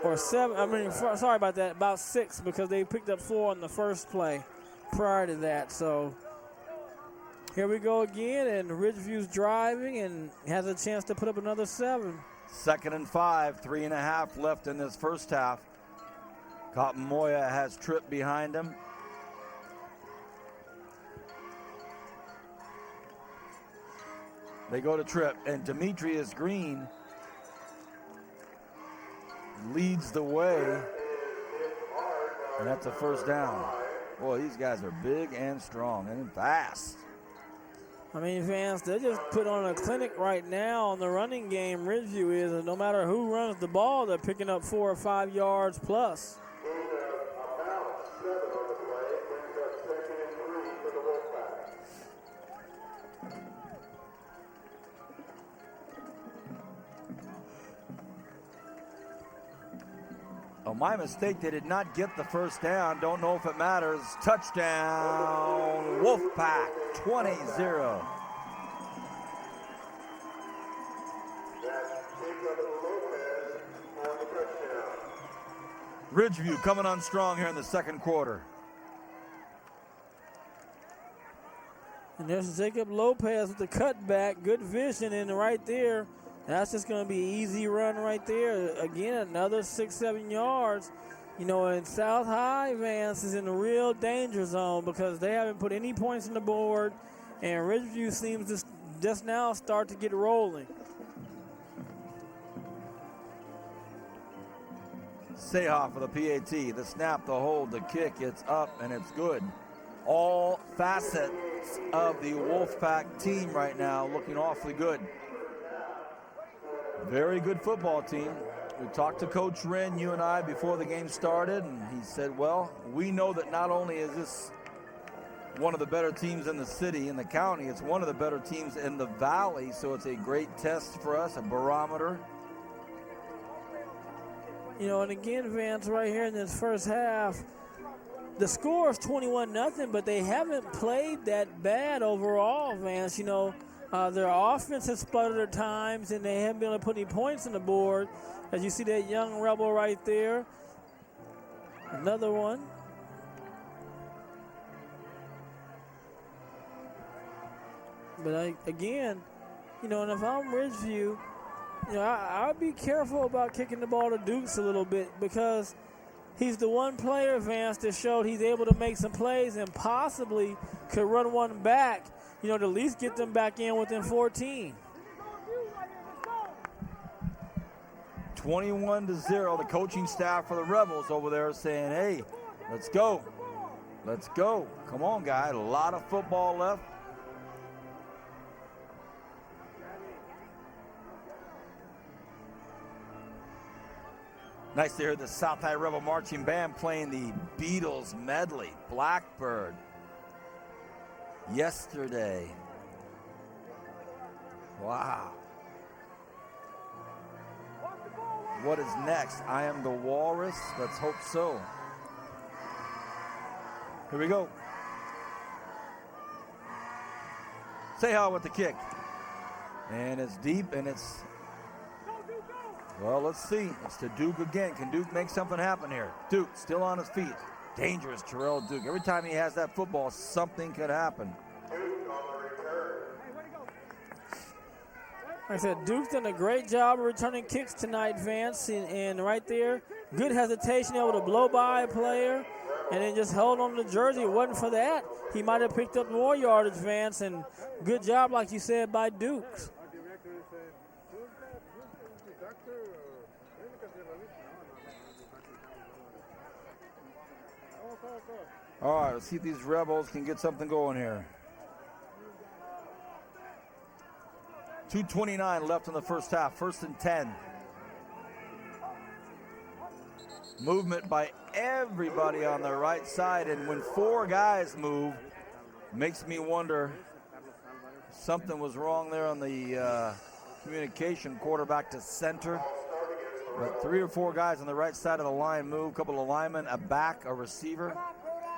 Or 7, sorry about that, about 6, because they picked up 4 on the first play prior to that. So here we go again, and Ridgeview's driving and has a chance to put up another 7. 2nd and 5, 3.5 left in this first half. Cotton Moya has Tripp behind him. They go to Tripp, and Demetrius Green leads the way, and that's a first down. Boy, these guys are big and strong and fast. I mean, Vance, they just put on a clinic right now on the running game. Ridgeview is, and no matter who runs the ball, they're picking up 4 or 5 yards plus. Gain of about 7 on the play. Brings up 2nd and 3 for the Wolfpack. Oh, my mistake. They did not get the first down. Don't know if it matters. Touchdown, Wolfpack, 20-0. That's Jacob Lopez on the touchdown. Ridgeview coming on strong here in the second quarter. And there's Jacob Lopez with the cutback. Good vision, and right there, that's just going to be an easy run right there. Again, another 6-7 yards. You know, and South High, Vance, is in a real danger zone because they haven't put any points on the board, and Ridgeview seems to just now start to get rolling. Seha for the PAT. The snap, the hold, the kick. It's up, and it's good. All facets of the Wolfpack team right now looking awfully good. Very good football team. We talked to Coach Wren, you and I, before the game started, and he said, well, we know that not only is this one of the better teams in the city, in the county, it's one of the better teams in the valley, so it's a great test for us, a barometer. You know, and again, Vance, right here in this first half, the score is 21-0, but they haven't played that bad overall, Vance. You know, their offense has sputtered at times, and they haven't been able to put any points on the board. As you see that young Rebel right there. Another one. But again, you know, and if I'm Ridgeview, you know, I'll be careful about kicking the ball to Dukes a little bit because he's the one player, Vance, that showed he's able to make some plays and possibly could run one back, you know, to at least get them back in within 14. 21-0. The coaching staff for the Rebels over there saying, hey, let's go. Let's go. Come on, guys. A lot of football left. Nice to hear the South High Rebel Marching Band playing the Beatles medley, Blackbird. Yesterday. Wow. What is next? I Am the Walrus. Let's hope so. Here we go. Seha with the kick. And it's deep, and it's, well, let's see. It's to Duke again. Can Duke make something happen here? Duke still on his feet. Dangerous Terrell Duke. Every time he has that football, something could happen. Like I said, Duke's done a great job of returning kicks tonight, Vance, and right there, good hesitation, able to blow by a player, and then just held on to the jersey. It wasn't for that, he might have picked up more yardage, Vance, and good job, like you said, by Dukes. All right, let's see if these Rebels can get something going here. 2:29 left in the first half, 1st and 10. Movement by everybody on the right side, and when 4 guys move, makes me wonder something was wrong there on the communication, quarterback to center. But 3 or 4 guys on the right side of the line move, a couple of linemen, a back, a receiver.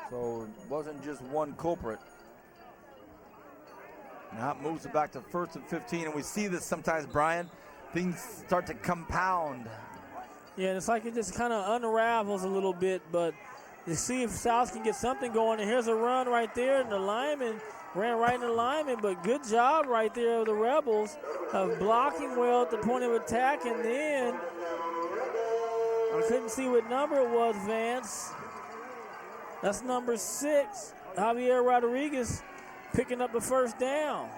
So it wasn't just one culprit. Now it moves it back to 1st and 15, and we see this sometimes, Brian. Things start to compound. Yeah, and it's like it just kind of unravels a little bit, but you see if South can get something going. And here's a run right there, and the lineman ran right in the lineman, but good job right there of the Rebels of blocking well at the point of attack, and then I couldn't see what number it was, Vance. That's number 6, Javier Rodriguez, picking up the first down.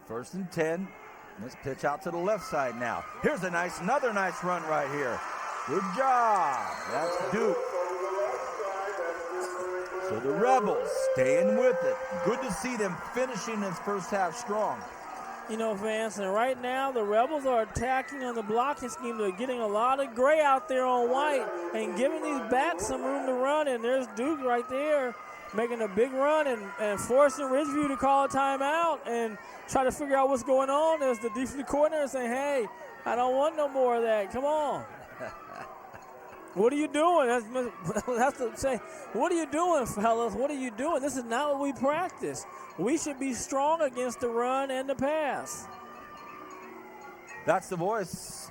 First and 10. Let's pitch out to the left side now. Here's another nice run right here. Good job. That's Duke. So the Rebels staying with it. Good to see them finishing this first half strong. You know, Vance, and right now the Rebels are attacking on the blocking scheme. They're getting a lot of gray out there on white and giving these backs some room to run. And there's Duke right there making a big run and forcing Ridgeview to call a timeout and try to figure out what's going on. There's the defensive coordinator saying, hey, I don't want no more of that. Come on. What are you doing? That's to say, what are you doing, fellas? What are you doing? This is not what we practice. We should be strong against the run and the pass. That's the voice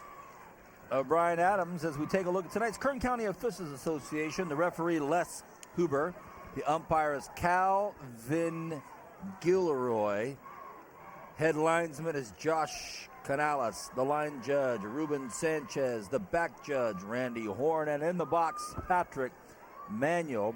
of Brian Adams as we take a look at tonight's Kern County Officials Association. The referee, Les Huber. The umpire is Calvin Gilroy. Head linesman is Josh Canales. The line judge, Ruben Sanchez. The back judge, Randy Horn. And in the box, Patrick Manuel.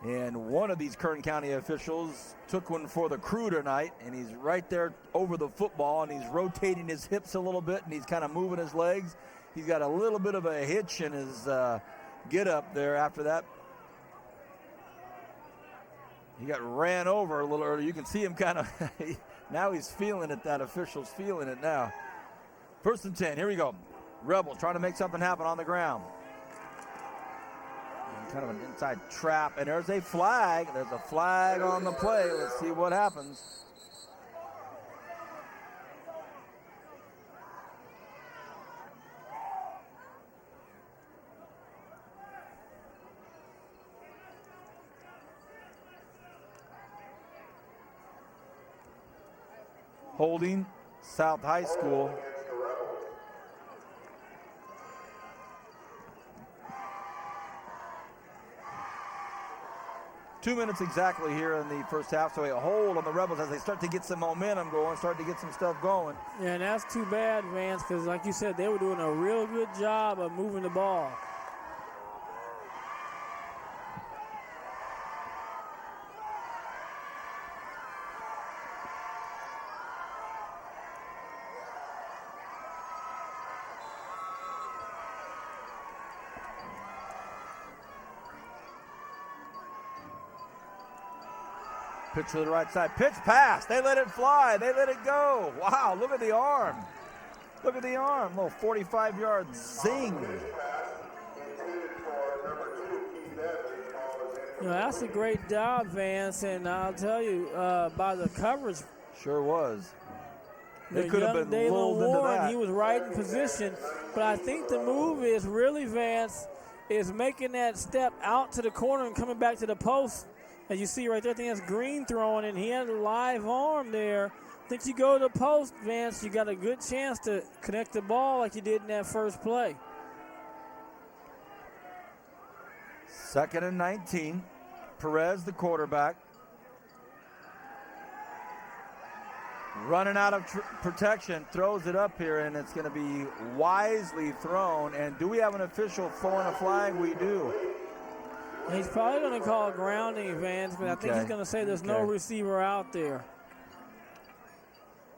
And one of these Kern County officials took one for the crew tonight, and he's right there over the football, and he's rotating his hips a little bit, and he's kind of moving his legs. He's got a little bit of a hitch in his get up there after that. He got ran over a little earlier. You can see him kind of, now he's feeling it, that official's feeling it now. 1st and 10, here we go. Rebels trying to make something happen on the ground. Kind of an inside trap, and there's a flag. There's a flag on the play. Let's see what happens. Holding South High School. Two minutes exactly here in the first half, so a hold on the Rebels as they start to get some momentum going, start to get some stuff going. Yeah, and that's too bad, Vance, because like you said, they were doing a real good job of moving the ball. Pitch to the right side. Pitch pass. They let it fly. They let it go. Wow, look at the arm. Look at the arm. Little 45-yard zing. You know, that's a great job, Vance, and I'll tell you, by the coverage. Sure was. They The could have young been Dalen lulled into Warren, that. he was right in position, but I think the move is really, Vance, is making that step out to the corner and coming back to the post. As you see right there, I think that's Green throwing, and he had a live arm there. I think you go to the post, Vance, you got a good chance to connect the ball like you did in that first play. 2nd and 19. Perez, the quarterback. Running out of protection, throws it up here, and it's going to be wisely thrown. And do we have an official throwing a flag? We do. He's probably going to call a grounding, Vance, but I think he's going to say there's no receiver out there.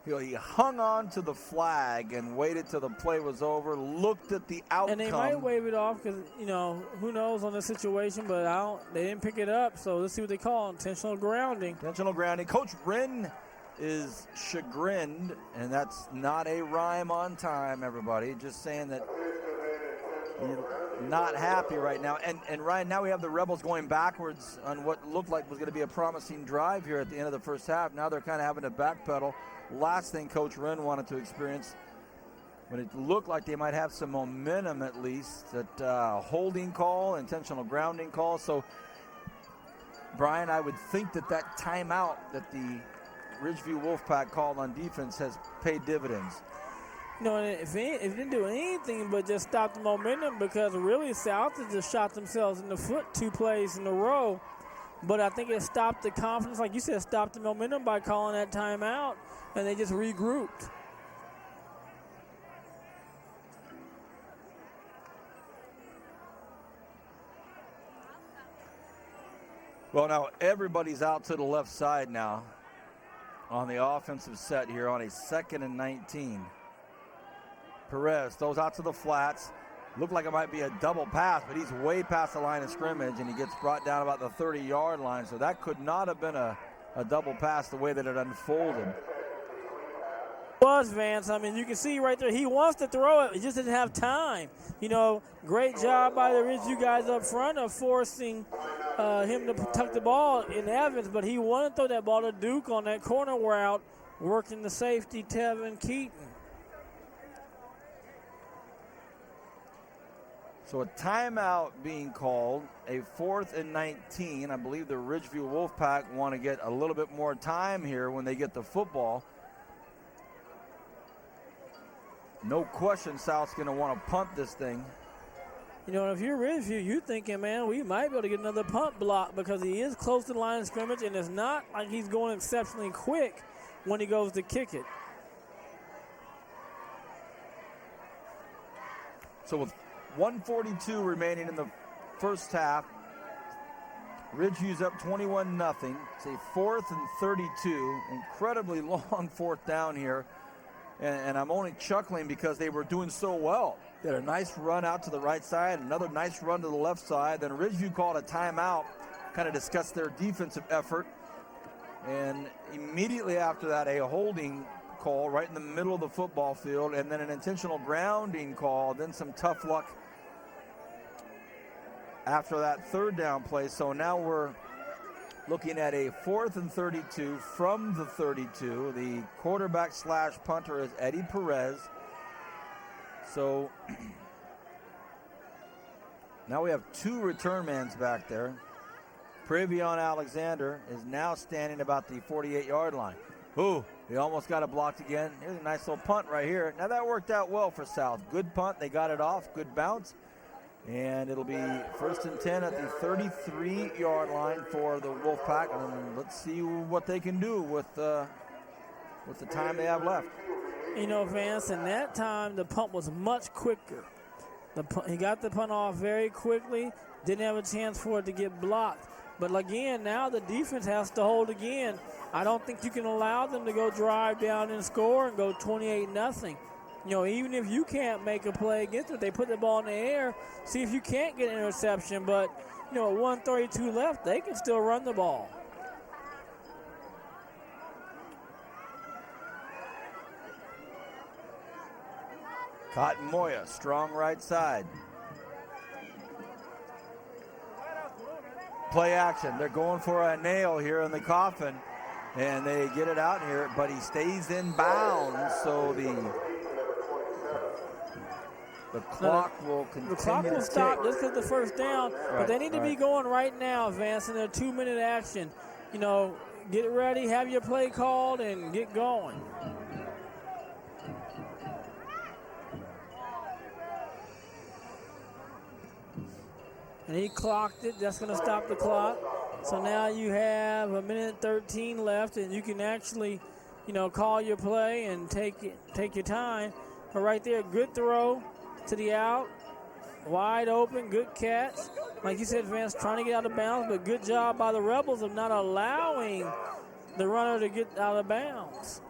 He hung on to the flag and waited till the play was over, looked at the outcome. And they might wave it off because, you know, who knows on the situation, but they didn't pick it up, so let's see what they call intentional grounding. Intentional grounding. Coach Wren is chagrined, and that's not a rhyme on time, everybody. Just saying that not happy right now. And Ryan, now we have the Rebels going backwards on what looked like was going to be a promising drive here at the end of the first half. Now they're kind of having to backpedal. Last thing Coach Wren wanted to experience, when it looked like they might have some momentum at least, that holding call, intentional grounding call. So, Brian, I would think that timeout that the Ridgeview Wolfpack called on defense has paid dividends. No, if it didn't do anything but just stop the momentum, because really South has just shot themselves in the foot 2 plays in a row. But I think it stopped the confidence, like you said, stopped the momentum by calling that timeout, and they just regrouped. Well, now everybody's out to the left side now. on the offensive set here on a 2nd and 19. Perez throws out to the flats. Looked like it might be a double pass, but he's way past the line of scrimmage, and he gets brought down about the 30-yard line. So that could not have been a double pass the way that it unfolded. Was Vance. I mean, you can see right there, he wants to throw it. He just didn't have time. You know, great job by the Ridgeview guys up front of forcing him to tuck the ball in Evans, but he wanted to throw that ball to Duke on that corner route, working the safety, Tevin Keaton. So a timeout being called, a 4th and 19. I believe the Ridgeview Wolfpack want to get a little bit more time here when they get the football. No question South's going to want to punt this thing. You know, if you're Ridgeview, you're thinking, man, we might be able to get another punt block because he is close to the line of scrimmage, and it's not like he's going exceptionally quick when he goes to kick it. So with 1:42 remaining in the first half, Ridgeview's up 21-0. It's a 4th and 32. Incredibly long 4th down here. And I'm only chuckling because they were doing so well. They had a nice run out to the right side, another nice run to the left side. Then Ridgeview called a timeout, kind of discussed their defensive effort. And immediately after that, a holding call right in the middle of the football field, and then an intentional grounding call, then some tough luck after that 3rd down play. So now we're looking at a 4th and 32 from the 32. The quarterback / punter is Eddie Perez. So now we have 2 return mans back there. Previon Alexander is now standing about the 48-yard line. Ooh, he almost got it blocked again. Here's a nice little punt right here. Now that worked out well for South. Good punt, they got it off, good bounce. And it'll be 1st and 10 at the 33-yard line for the Wolfpack. And let's see what they can do with the time they have left. You know, Vance, in that time, the punt was much quicker. He got the punt off very quickly, didn't have a chance for it to get blocked. But again, now the defense has to hold again. I don't think you can allow them to go drive down and score and go 28-0. You know, even if you can't make a play against it, they put the ball in the air, see if you can't get an interception. But, you know, at 1:32 left, they can still run the ball. Cotton Moya, strong right side. Play action. They're going for a nail here in the coffin, and they get it out here, but he stays in bounds, so the clock will continue. The clock will stop just because the 1st down, right, but they need to be going right now, Vance, in their 2-minute action. You know, get ready, have your play called, and get going. And he clocked it. That's going to stop the clock. So now you have 1:13 left, and you can actually, you know, call your play and take your time. But right there, good throw to the out, wide open, good catch. Like you said, Vance, trying to get out of bounds, but good job by the Rebels of not allowing the runner to get out of bounds.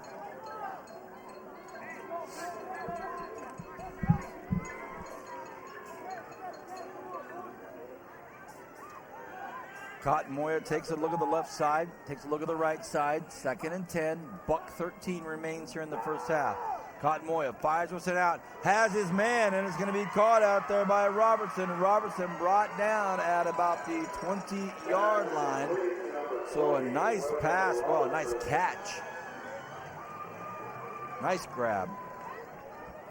Cotton Moya takes a look at the left side, takes a look at the right side. 2nd and 10. $1:13 remains here in the first half. Cotton Moya fires it out, has his man, and is going to be caught out there by Robertson. Robertson brought down at about the 20-yard line. So a nice pass, well, a nice catch. Nice grab.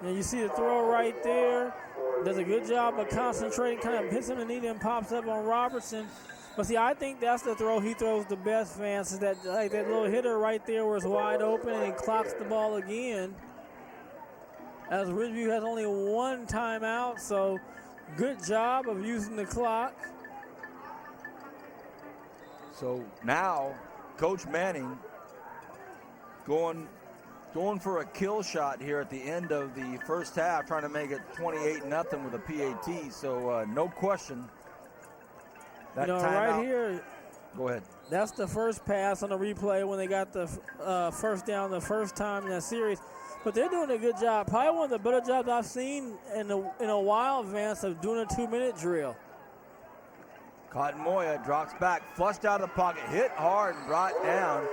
And you see the throw right there. Does a good job of concentrating, kind of hits him in the knee and pops up on Robertson. But see, I think that's the throw he throws the best, Vance, is that little hitter right there where it's wide open and he clocks the ball again. As Ridgeview has only 1 timeout, so good job of using the clock. So now, Coach Manning going for a kill shot here at the end of the first half, trying to make it 28-0 with a PAT. So no question. That you know, timeout. right here, Go ahead. That's the first pass on the replay when they got the first down the first time in that series. But they're doing a good job. Probably one of the better jobs I've seen in a while, Vance, of doing a 2-minute drill. Cotton Moya drops back, flushed out of the pocket, hit hard and brought down.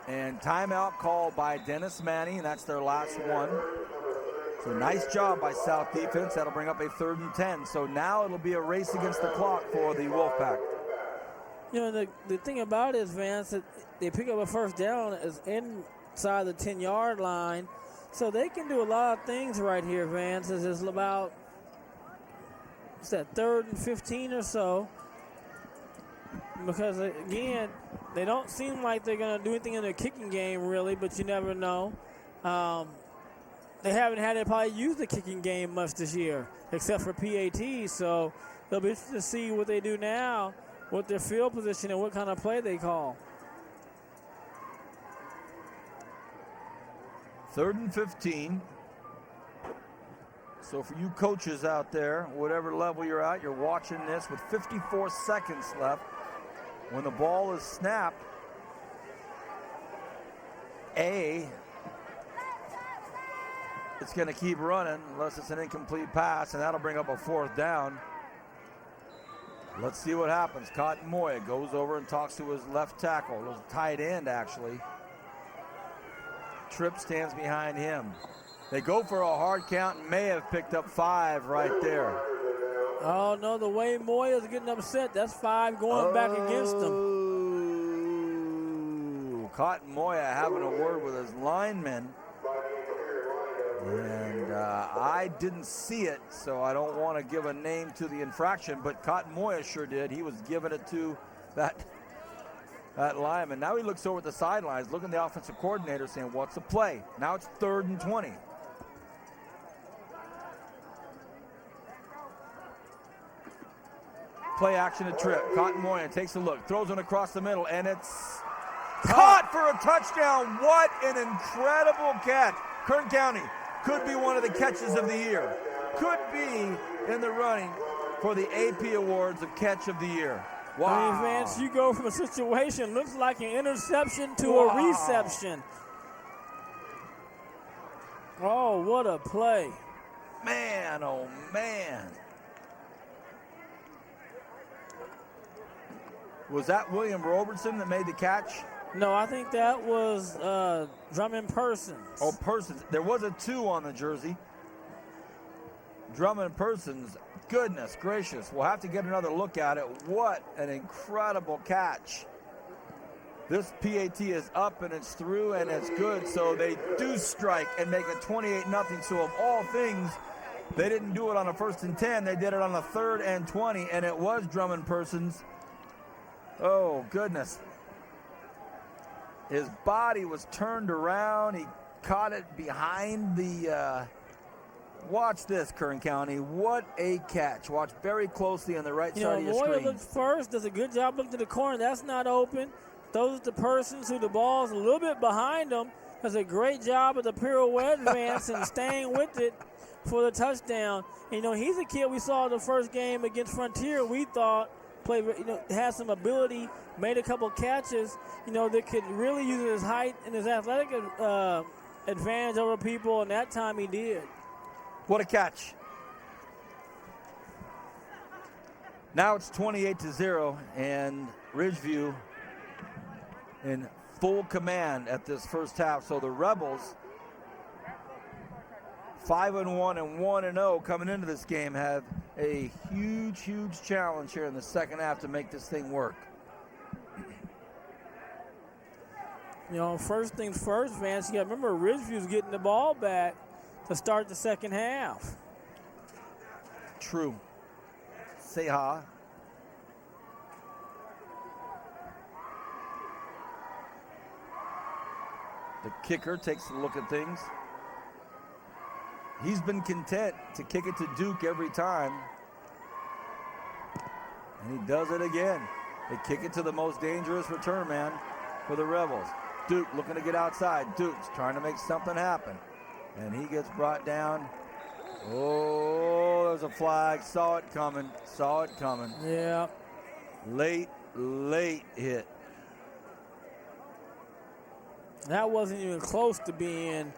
And timeout called by Dennis Manning, and that's their last one. So nice job by South defense. That'll bring up a 3rd and 10. So now it'll be a race against the clock for the Wolfpack. You know, the thing about it is, Vance, that they pick up a first down is inside the 10-yard line. So they can do a lot of things right here, Vance. It's about, what's that, 3rd and 15 or so. Because, again, they don't seem like they're going to do anything in their kicking game, really, but you never know. They haven't had to probably use the kicking game much this year, except for PAT. So they'll be interested to see what they do now with their field position and what kind of play they call. 3rd and 15. So for you coaches out there, whatever level you're at, you're watching this with 54 seconds left. When the ball is snapped, it's going to keep running unless it's an incomplete pass, and that'll bring up a 4th down. Let's see what happens. Cotton Moya goes over and talks to his left tackle, his tight end actually. Tripp stands behind him. They go for a hard count and may have picked up 5 right there. Oh, no, the way Moya's getting upset, that's 5 going back against him. Cotton Moya having a word with his linemen. And I didn't see it, so I don't want to give a name to the infraction, but Cotton Moya sure did. He was giving it to that lineman. Now he looks over at the sidelines, looking at the offensive coordinator, saying, what's the play? Now it's 3rd and 20. Play action to Tripp. Cotton Moya takes a look, throws it across the middle, and it's caught for a touchdown. What an incredible catch. Kern County could be one of the catches of the year. Could be in the running for the AP Awards of Catch of the Year. Wow. I mean, Vance, you go from a situation looks like an interception to a reception. Oh, what a play. Man, oh man. Was that William Robertson that made the catch? No, I think that was Drummond Persons. Oh, Persons. There was a 2 on the jersey. Drummond Persons. Goodness gracious. We'll have to get another look at it. What an incredible catch. This PAT is up and it's through and it's good. So they do strike and make it 28-0. So of all things, they didn't do it on a 1st and 10. They did it on a 3rd and 20, and it was Drummond Persons. Oh, goodness. His body was turned around. He caught it behind the... watch this, Kern County. What a catch. Watch very closely on the right side of your Moya screen. looks first, does a good job looking to the corner. That's not open. Those are the Persons who the ball's a little bit behind them. Does a great job of the pirouette advance and staying with it for the touchdown. And, he's a kid we saw the first game against Frontier. We thought played, had some ability, made a couple catches, that could really use his height and his athletic advantage over people, and that time he did. What a catch. Now it's 28-0, and Ridgeview in full command at this first half. So the Rebels, 5-1 and 1-0 coming into this game, have a huge, huge challenge here in the second half to make this thing work. First things first, Vance, you got to remember Ridgeview's getting the ball back to start the second half. True. Seha. The kicker takes a look at things. He's been content to kick it to Duke every time. And he does it again. They kick it to the most dangerous return man for the Rebels. Duke looking to get outside. Duke's trying to make something happen. And he gets brought down. Oh, there's a flag. Saw it coming. Yeah. Late hit. That wasn't even close to being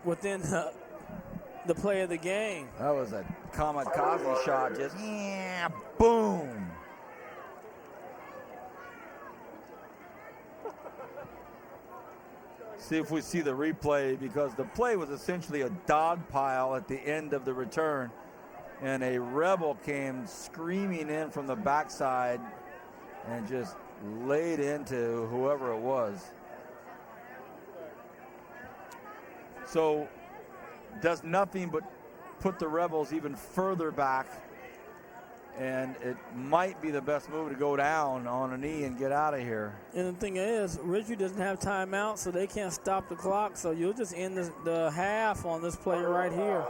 within the play of the game. That was a kamikaze shot. Just, yeah, boom. See if we see the replay, because the play was essentially a dog pile at the end of the return. And a Rebel came screaming in from the backside and just laid into whoever it was. So does nothing but put the Rebels even further back, and it might be the best move to go down on a knee and get out of here. And the thing is, Ridgeview doesn't have timeout, so they can't stop the clock, so you'll just end the half on this play right here.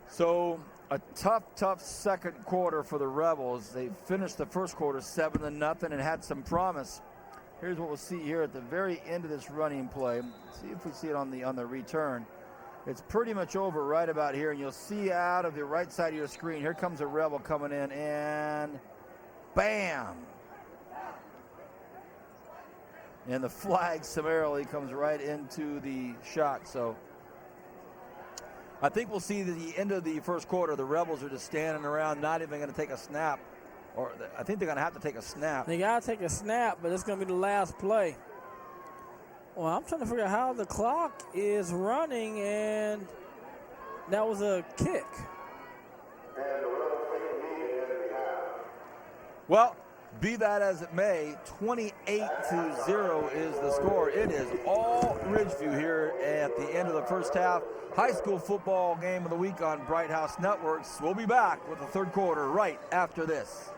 So a tough second quarter for the Rebels. They finished the first quarter 7-0 and had some promise. Here's what we'll see here at the very end of this running play. See if we see it on the return. It's pretty much over right about here, and you'll see out of the right side of your screen, here comes a Rebel coming in, and bam! And the flag summarily comes right into the shot. So I think we'll see the end of the first quarter. The Rebels are just standing around, not even going to take a snap. Or I think they're going to have to take a snap. They got to take a snap, but it's going to be the last play. Well, I'm trying to figure out how the clock is running, and that was a kick. Well, be that as it may, 28-0 is the score. It is all Ridgeview here at the end of the first half. High school football game of the week on Bright House Networks. We'll be back with the third quarter right after this.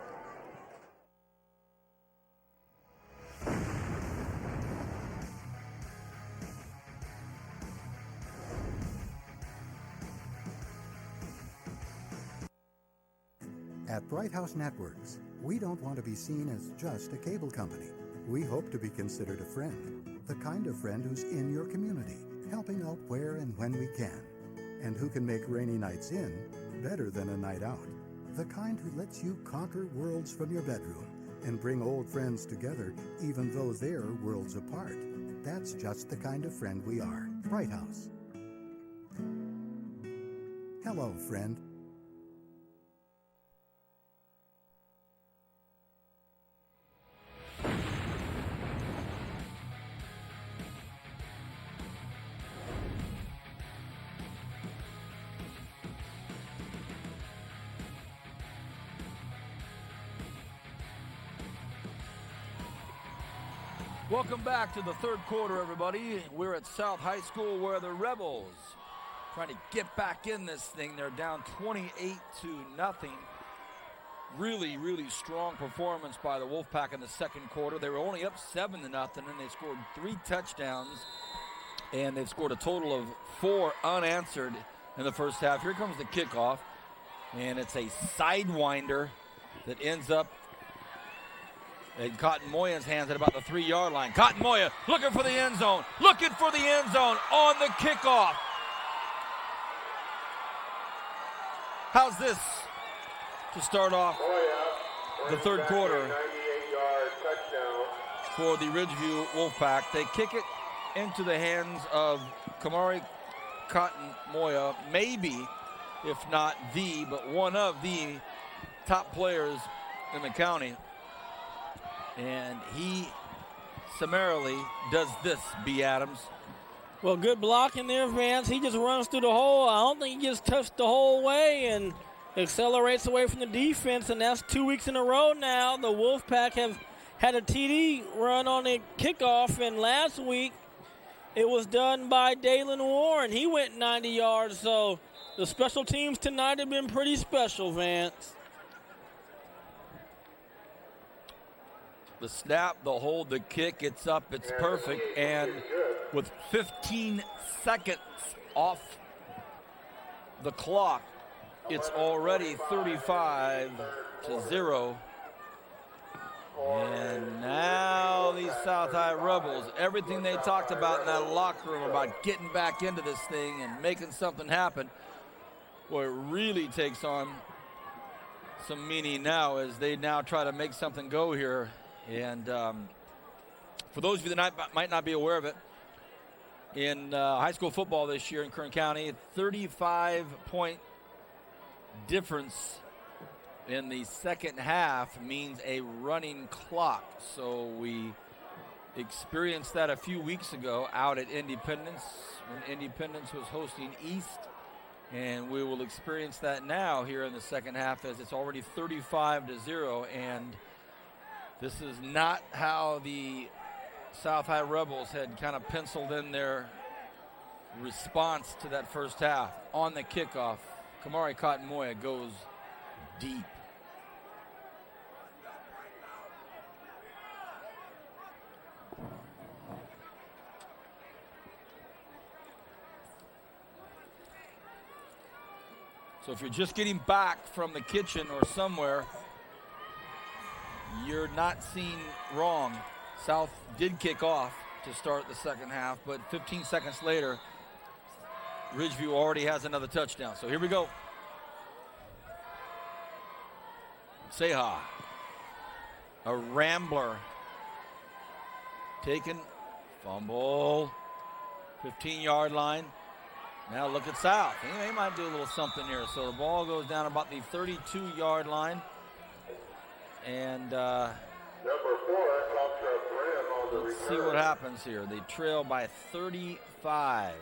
At Bright House Networks, we don't want to be seen as just a cable company. We hope to be considered a friend, the kind of friend who's in your community, helping out where and when we can, and who can make rainy nights in better than a night out. The kind who lets you conquer worlds from your bedroom and bring old friends together even though they're worlds apart. That's just the kind of friend we are. Bright House. Hello, friend. Welcome back to the third quarter, everybody. We're at South High School where the Rebels trying to get back in this thing. They're down 28-0. Really strong performance by the Wolfpack in the second quarter. They were only up 7-0, and they scored 3 touchdowns, and they've scored a total of 4 unanswered in the first half. Here comes the kickoff, and it's a sidewinder that ends up in Cotton Moya's hands at about the 3-yard line. Cotton Moya looking for the end zone on the kickoff. How's this to start off the third quarter for the Ridgeview Wolfpack? They kick it into the hands of Kamari Cotton Moya, maybe, if not but one of the top players in the county. And he summarily does this, B. Adams. Well, good blocking there, Vance. He just runs through the hole. I don't think he gets touched the whole way and accelerates away from the defense, and that's 2 weeks in a row now. The Wolfpack have had a TD run on a kickoff, and last week it was done by Dalen Warren. He went 90 yards, so the special teams tonight have been pretty special, Vance. The snap, the hold, the kick, it's up, it's perfect. And with 15 seconds off the clock, it's already 35-0. And now these South High Rebels, everything they talked about in that locker room about getting back into this thing and making something happen, boy, it really takes on some meaning now as they now try to make something go here. And for those of you that might not be aware of it, in high school football this year in Kern County, a 35-point difference in the second half means a running clock. So we experienced that a few weeks ago out at Independence when Independence was hosting East. And we will experience that now here in the second half as it's already 35-0. And this is not how the South High Rebels had kind of penciled in their response to that first half. On the kickoff, Kamari Cotton-Moya goes deep. So if you're just getting back from the kitchen or somewhere, you're not seeing wrong. South did kick off to start the second half, but 15 seconds later, Ridgeview already has another touchdown. So here we go. Seha, a rambler, taken, fumble, 15-yard line. Now look at South. They might do a little something here. So the ball goes down about the 32-yard line. And Number 4, Brim on the let's see what happens here. They trail by 35.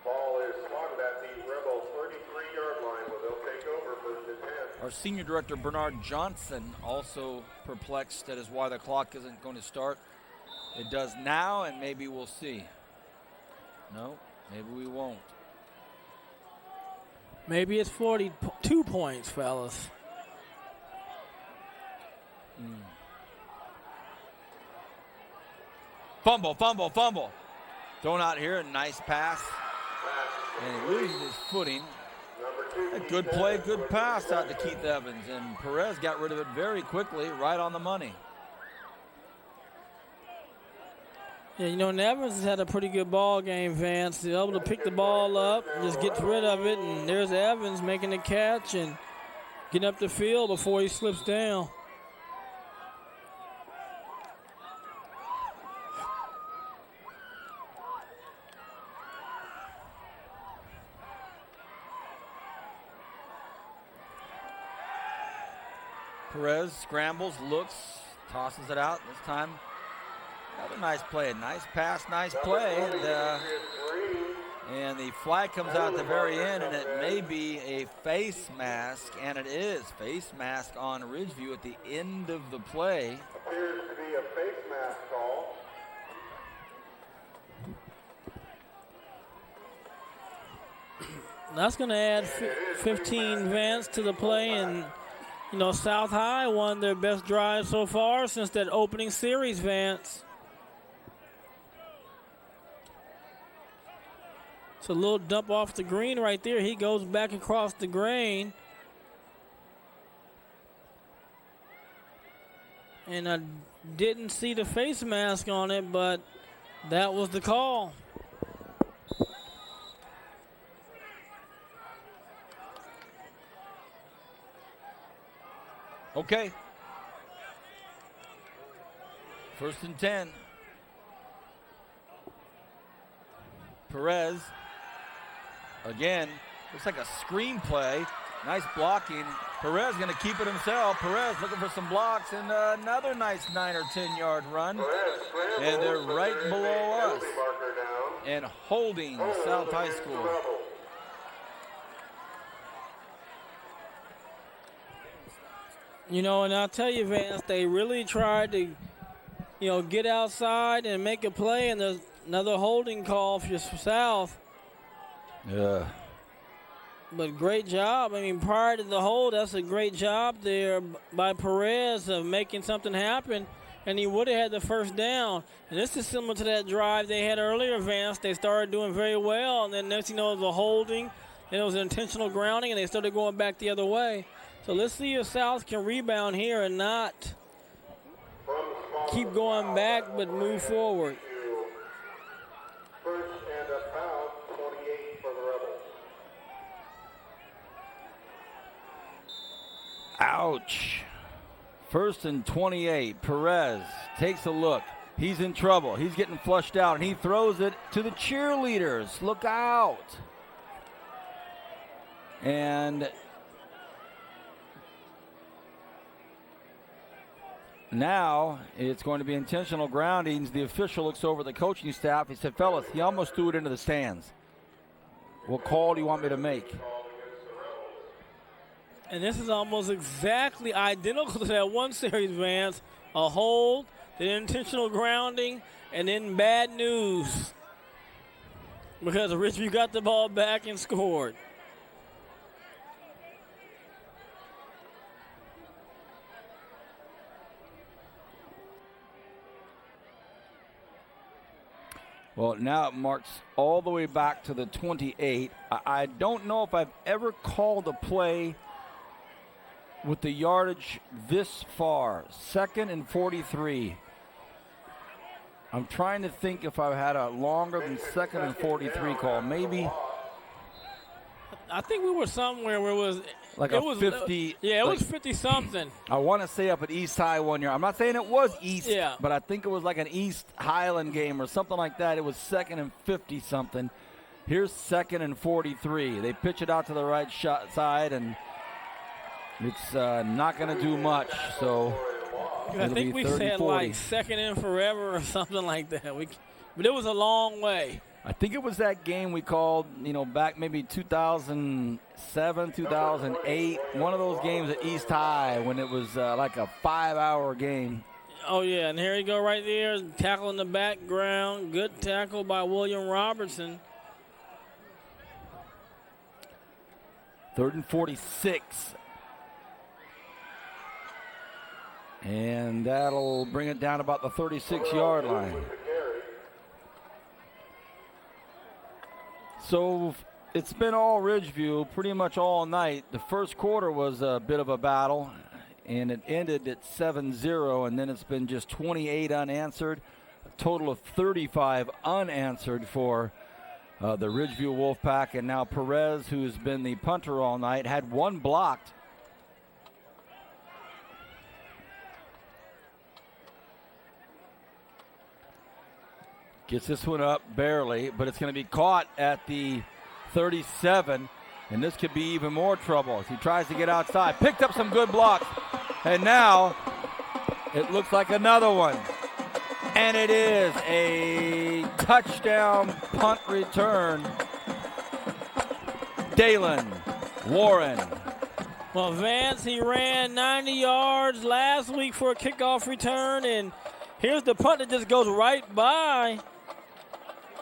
Ball is slotted at the Rebel 33-yard line where they'll take over first and 10. Our senior director, Bernard Johnson, also perplexed as why the clock isn't going to start. It does now, and maybe we'll see. No, maybe we won't. Maybe it's 42 points, fellas. Fumble. Thrown out here, a nice pass. And he loses his footing. A good play, good pass out to Keith Evans. And Perez got rid of it very quickly, right on the money. Yeah, you know, Evans has had a pretty good ball game, Vance. He's able to pick the ball up and just gets rid of it. And there's Evans making the catch and getting up the field before he slips down. Perez scrambles, looks, tosses it out this time. Another nice play, nice pass, nice play. And the flag comes out at the very end, and it may be a face mask, and it is. Face mask on Ridgeview at the end of the play. Appears to be a face mask call. That's going to add 15 Vance to the play, and you know, South High won their best drive so far since that opening series, Vance. It's a little dump off the green right there. He goes back across the grain. And I didn't see the face mask on it, but that was the call. Okay. 1st and 10. Perez. Again, looks like a screenplay. Nice blocking. Perez going to keep it himself. Perez looking for some blocks and another nice 9 or 10-yard run. And they're right below us and holding South High School. You know, and I'll tell you, Vance, they really tried to, you know, get outside and make a play, and there's another holding call for South. Yeah. But great job. I mean, prior to the hold, that's a great job there by Perez of making something happen, and he would have had the first down. And this is similar to that drive they had earlier, Vance. They started doing very well, and then next thing you know, it was a holding, and it was an intentional grounding, and they started going back the other way. So let's see if South can rebound here and not keep going back but move forward. First and about 28 for the Rebels. Ouch. 1st and 28. Perez takes a look. He's in trouble. He's getting flushed out, and he throws it to the cheerleaders. Look out. And now it's going to be intentional groundings. The official looks over at the coaching staff. He said, fellas, he almost threw it into the stands. What call do you want me to make? And this is almost exactly identical to that one series, Vance. A hold, then intentional grounding, and then bad news. Because Ridgeview got the ball back and scored. Well, now it marks all the way back to the 28. I don't know if I've ever called a play with the yardage this far. 2nd and 43. I'm trying to think if I've had a longer than 2nd and 43 call. Maybe. I think we were somewhere where it was like it a was, 50. Yeah, it like, was 50-something. I want to say up at East High one year. I'm not saying it was East, yeah, but I think it was like an East Highland game or something like that. It was 2nd and 50-something. Here's 2nd and 43. They pitch it out to the right side, and it's not going to do much. So I think we said like 2nd and forever or something like that. But it was a long way. I think it was that game we called, back maybe 2007, 2008. One of those games at East High when it was like a 5-hour game. Oh, yeah, and here you go right there. Tackle in the background. Good tackle by William Robertson. 3rd and 46. And that'll bring it down about the 36-yard line. So it's been all Ridgeview pretty much all night. The first quarter was a bit of a battle, and it ended at 7-0, and then it's been just 28 unanswered, a total of 35 unanswered for the Ridgeview Wolfpack. And now Perez, who's been the punter all night, had one blocked. Gets this one up barely, but it's going to be caught at the 37, and this could be even more trouble as he tries to get outside. Picked up some good blocks, and now it looks like another one. And it is a touchdown punt return. Dalen Warren. Well, Vance, he ran 90 yards last week for a kickoff return, and here's the punt that just goes right by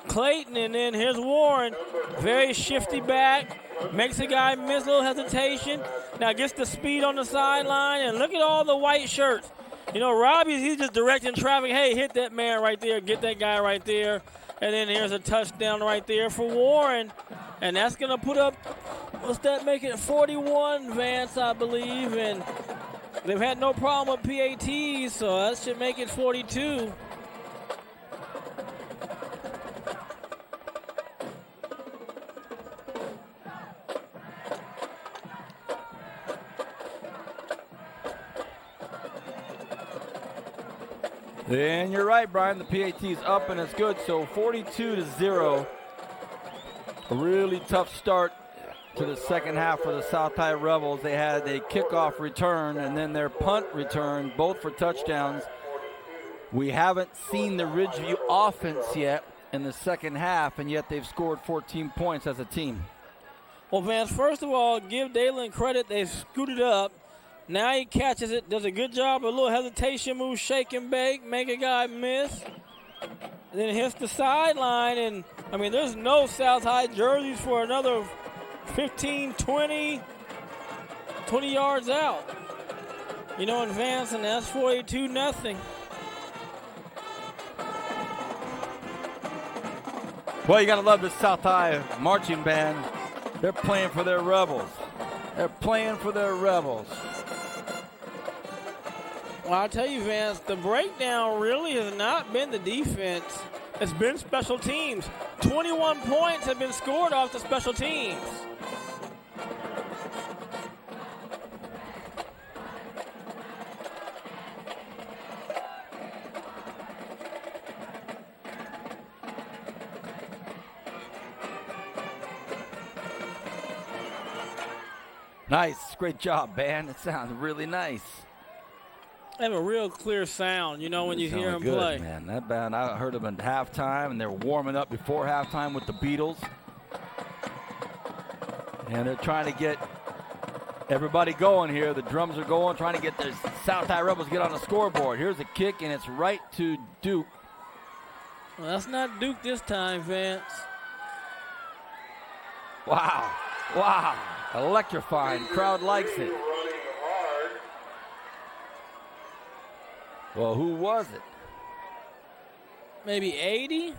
Clayton, and then here's Warren. Very shifty back. Makes a guy miss, a little hesitation. Now gets the speed on the sideline, and look at all the white shirts. Robbie, he's just directing traffic. Hey, hit that man right there. Get that guy right there. And then here's a touchdown right there for Warren. And that's going to put up, what's that make it, 41, Vance, I believe. And they've had no problem with PATs, so that should make it 42. And you're right, Brian. The PAT is up and it's good. So 42-0. A really tough start to the second half for the South High Rebels. They had a kickoff return and then their punt return, both for touchdowns. We haven't seen the Ridgeview offense yet in the second half, and yet they've scored 14 points as a team. Well, Vance, first of all, give Dalen credit. They scooted up. Now he catches it, does a good job, a little hesitation move, shake and bake, make a guy miss. And then hits the sideline, and, there's no South High jerseys for another 15, 20 yards out. In Vance, and that's 42-0. Well, you got to love this South High marching band. They're playing for their Rebels. They're playing for their Rebels. Well, I'll tell you, Vance, the breakdown really has not been the defense. It's been special teams. 21 points have been scored off the special teams. Nice. Great job, band. It sounds really nice. They have a real clear sound, when you hear them good, play. Man, that band, I heard them at halftime, and they're warming up before halftime with the Beatles. And they're trying to get everybody going here. The drums are going, trying to get the South High Rebels to get on the scoreboard. Here's a kick, and it's right to Duke. Well, that's not Duke this time, Vance. Wow. Wow. Electrifying. Crowd likes it. Well, who was it? Maybe 80?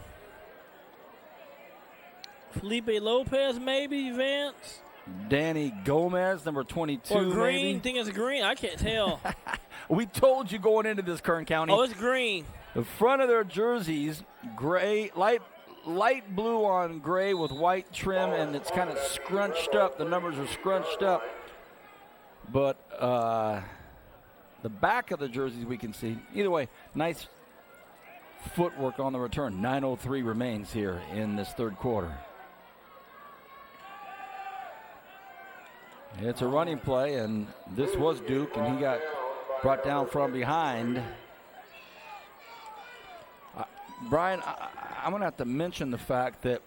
Felipe Lopez, maybe, Vance? Danny Gomez, number 22, or Green. maybe? Think it's Green? I can't tell. We told you going into this, Kern County. Oh, it's Green. The front of their jerseys, gray, light blue on gray with white trim, and it's kind of scrunched up. The numbers are scrunched up. But the back of the jerseys we can see. Either way, nice footwork on the return. 9:03 remains here in this third quarter. It's a running play, and this was Duke, and he got brought down from behind. Brian, I'm going to have to mention the fact that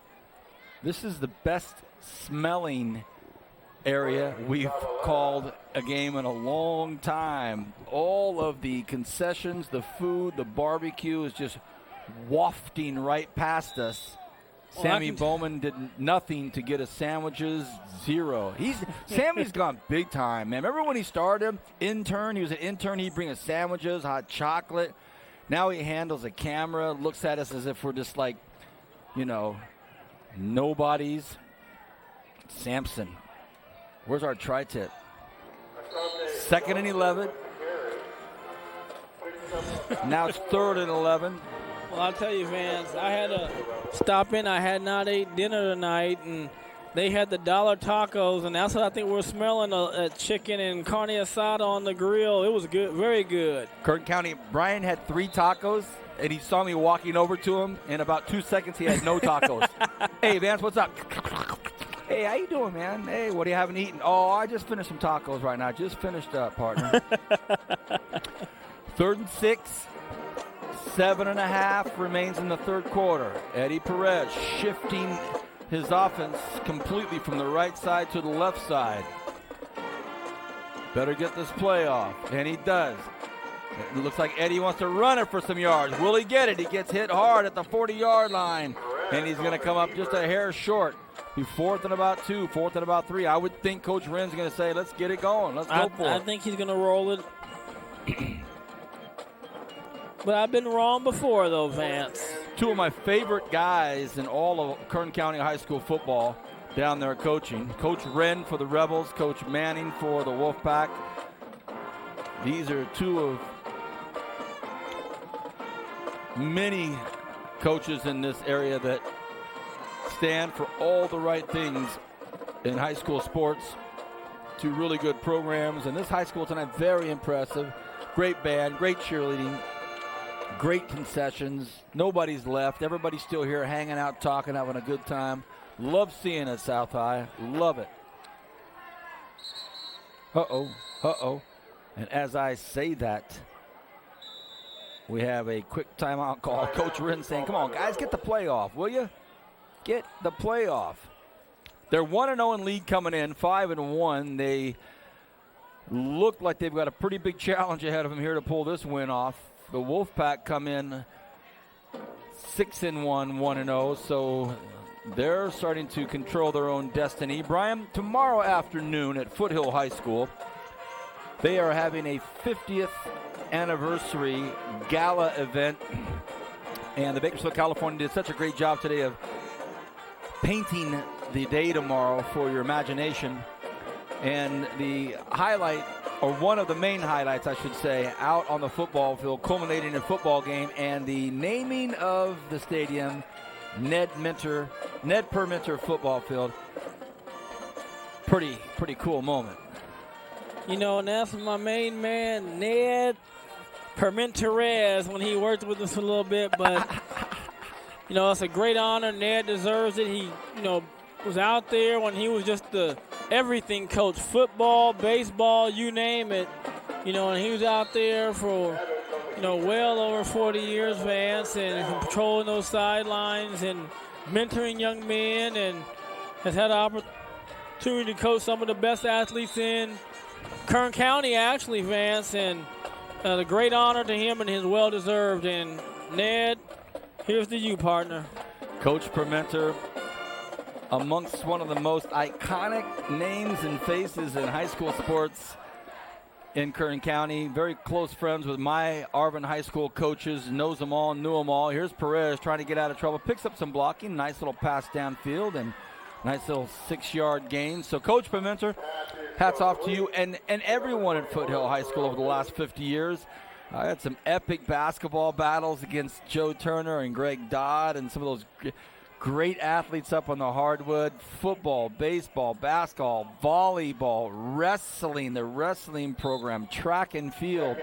this is the best smelling area we've called a game in a long time. All of the concessions, the food, the barbecue is just wafting right past us. Sammy Bowman did nothing to get us sandwiches, zero. Sammy's gone big time, man. Remember when he started? Intern, he was an intern. He'd bring us sandwiches, hot chocolate. Now he handles a camera, looks at us as if we're just like, nobodies. Sampson, where's our tri-tip? 2nd and 11. Now it's 3rd and 11. Well, I'll tell you, Vance, I had to stop in. I had not ate dinner tonight, and they had the dollar tacos, and that's what I think we're smelling, a chicken and carne asada on the grill. It was good, very good. Kern County, Brian had 3 tacos, and he saw me walking over to him. In about 2 seconds, he had no tacos. Hey, Vance, what's up? Hey, how you doing, man? Hey, what do you haven't eaten? Oh, I just finished some tacos right now. Just finished up, partner. 3rd and 6. 7.5 remains in the third quarter. Eddie Perez shifting his offense completely from the right side to the left side. Better get this play off, and he does. It looks like Eddie wants to run it for some yards. Will he get it? He gets hit hard at the 40-yard line, and he's going to come up just a hair short. Be 4th and about 2, 4th and about 3. I would think Coach Wren's going to say, let's get it going. Let's go for it. I think he's going to roll it. But I've been wrong before, though, Vance. 2 of my favorite guys in all of Kern County high school football down there coaching. Coach Wren for the Rebels, Coach Manning for the Wolfpack. These are 2 of many coaches in this area that stand for all the right things in high school sports. 2 really good programs. And this high school tonight, very impressive. Great band, great cheerleading. Great concessions. Nobody's left. Everybody's still here hanging out, talking, having a good time. Love seeing it, South High. Love it. Uh-oh. And as I say that, we have a quick timeout call. Coach Wren saying, come on, guys, get the play off, will you? Get the play off. They're 1-0 in league coming in, 5-1. They look like they've got a pretty big challenge ahead of them here to pull this win off. The Wolfpack come in 6-1, 1-0, so they're starting to control their own destiny. Brian, tomorrow afternoon at Foothill High School, they are having a 50th anniversary gala event, and the Bakersfield, California did such a great job today of painting the day tomorrow for your imagination. And the highlight, or one of the main highlights, I should say, out on the football field, culminating in a football game, and the naming of the stadium, Ned Perminter Football Field. Pretty cool moment. And that's my main man, Ned Perminterez, when he worked with us a little bit. But, it's a great honor. Ned deserves it. He, was out there when he was just the everything coach, football, baseball, you name it. And he was out there for, well over 40 years, Vance, and controlling those sidelines and mentoring young men, and has had an opportunity to coach some of the best athletes in Kern County, actually, Vance, and a great honor to him and his well-deserved. And Ned, here's to you, partner. Coach Permenter, amongst one of the most iconic names and faces in high school sports in Kern County. Very close friends with my Arvin High School coaches, knows them all, knew them all. Here's Perez trying to get out of trouble, picks up some blocking, nice little pass downfield, and nice little 6-yard gain. So Coach Permenter, hats off to you and everyone at Foothill High School over the last 50 years. I had some epic basketball battles against Joe Turner and Greg Dodd and some of those great athletes up on the hardwood. Football, baseball, basketball, volleyball, wrestling, the wrestling program, track and field.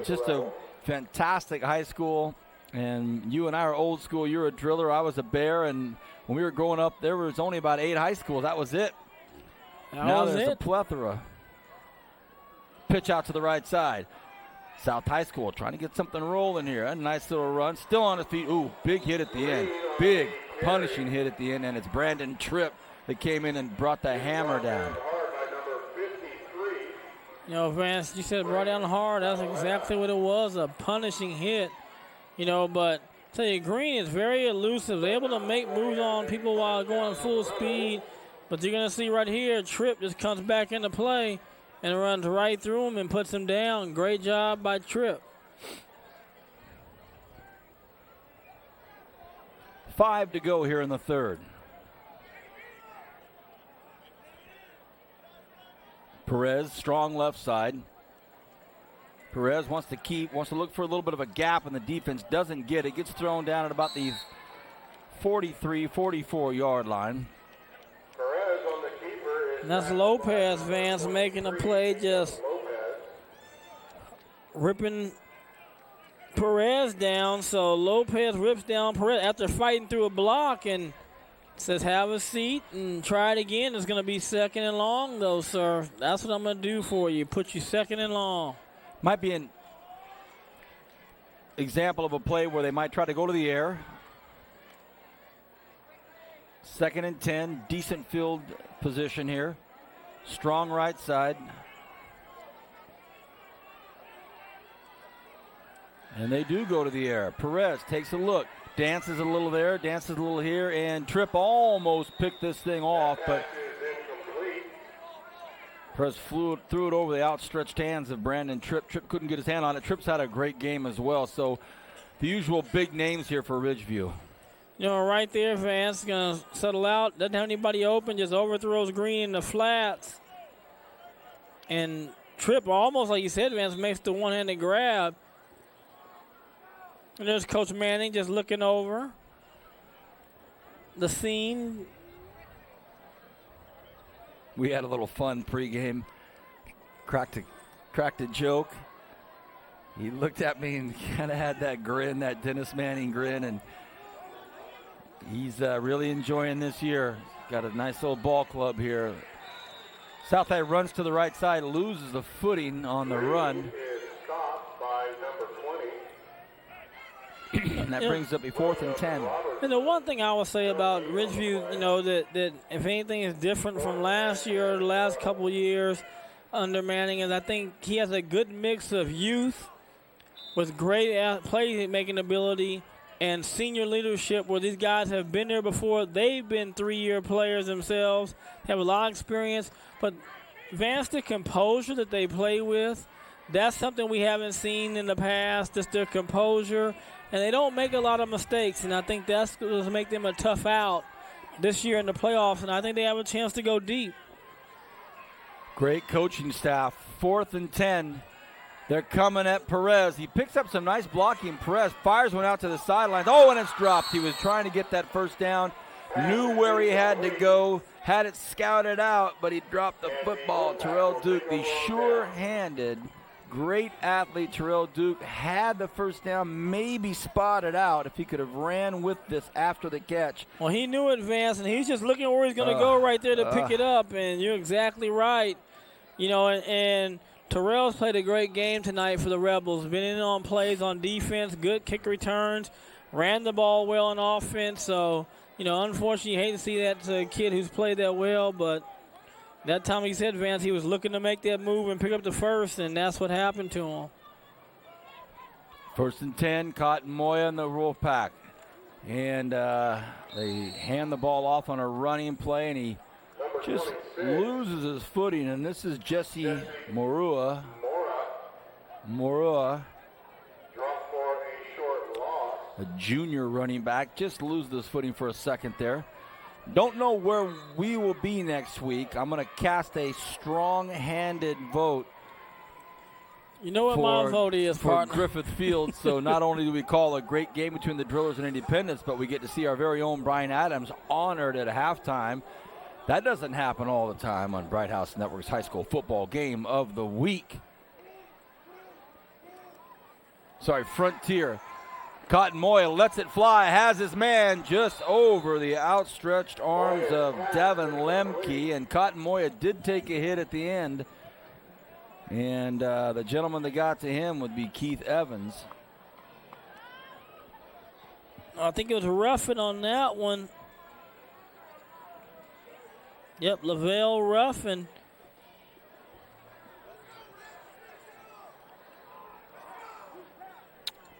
Just a fantastic high school. And you and I are old school. You're a driller. I was a bear. And when we were growing up, there was only about 8 high schools. That was it. Now there's a plethora. Pitch out to the right side. South High School trying to get something rolling here. A nice little run. Still on his feet. Ooh, big hit at the end. Big punishing hit at the end. And it's Brandon Tripp that came in and brought the hammer down. Vance, you said brought down hard. That's exactly what it was, a punishing hit. But I tell you, Green is very elusive, able to make moves on people while going full speed. But you're going to see right here, Tripp just comes back into play and runs right through him and puts him down. Great job by Tripp. 5 to go here in the third. Perez, strong left side. Perez wants to look for a little bit of a gap, and the defense doesn't get it. Gets thrown down at about the 43, 44-yard line. And that's Lopez, Vance, making a play, just ripping Perez down. So Lopez rips down Perez after fighting through a block and says, have a seat and try it again. It's going to be 2nd and long, though, sir. That's what I'm going to do for you, put you 2nd and long. Might be an example of a play where they might try to go to the air. 2nd and 10, decent field position here. Strong right side. And they do go to the air. Perez takes a look, dances a little there, dances a little here, and Tripp almost picked this thing off, but Perez threw it over the outstretched hands of Brandon Tripp. Tripp couldn't get his hand on it. Tripp's had a great game as well. So the usual big names here for Ridgeview. Right there, Vance going to settle out. Doesn't have anybody open, just overthrows Green in the flats. And Tripp, almost like you said, Vance, makes the one-handed grab. And there's Coach Manning just looking over the scene. We had a little fun pregame. Cracked a joke. He looked at me and kind of had that grin, that Dennis Manning grin, and he's really enjoying this year. Got a nice little ball club here. South High runs to the right side, loses the footing on the run. And that brings up a 4th and 10. And the one thing I will say about Ridgeview, that if anything is different from last year or the last couple of years under Manning, is I think he has a good mix of youth with great playmaking ability and senior leadership where these guys have been there before. They've been 3-year players themselves, have a lot of experience. But Vance, the composure that they play with, that's something we haven't seen in the past, just their composure. And they don't make a lot of mistakes, and I think that's going to make them a tough out this year in the playoffs, and I think they have a chance to go deep. Great coaching staff. 4th and 10. They're coming at Perez. He picks up some nice blocking. Perez fires one out to the sidelines. Oh, and it's dropped. He was trying to get that first down, knew where he had to go, had it scouted out, but he dropped the football. Terrell Duke, the sure-handed great athlete Terrell Duke had the first down, maybe spotted out if he could have ran with this after the catch. Well, he knew advance, and he's just looking where he's going to go right there to pick it up, and you're exactly right. You know, and Terrell's played a great game tonight for the Rebels. Been in on plays on defense, good kick returns, ran the ball well on offense. So, you know, unfortunately, you hate to see that kid who's played that well, but that time he said advance, he was looking to make that move and pick up the first, and that's what happened to him. 1st and 10, Cotton Moya and the Wolfpack. And they hand the ball off on a running play, and he just loses his footing. And this is Jesse Morua. Morua, Drop for a short loss. a junior running back, just loses his footing for a second there. Don't know where we will be next week. I'm going to cast a strong-handed vote. You know what my vote is, for partner. Griffith Field. So not only do we call a great game between the Drillers and Independence, but we get to see our very own Brian Adams honored at halftime. That doesn't happen all the time on Bright House Network's high school football game of the week. Sorry, Frontier. Cotton Moya lets it fly, has his man just over the outstretched arms of Devin Lemke, and Cotton Moya did take a hit at the end. And the gentleman that got to him would be Keith Evans. I think it was roughing on that one. Yep, Lavelle Ruffin.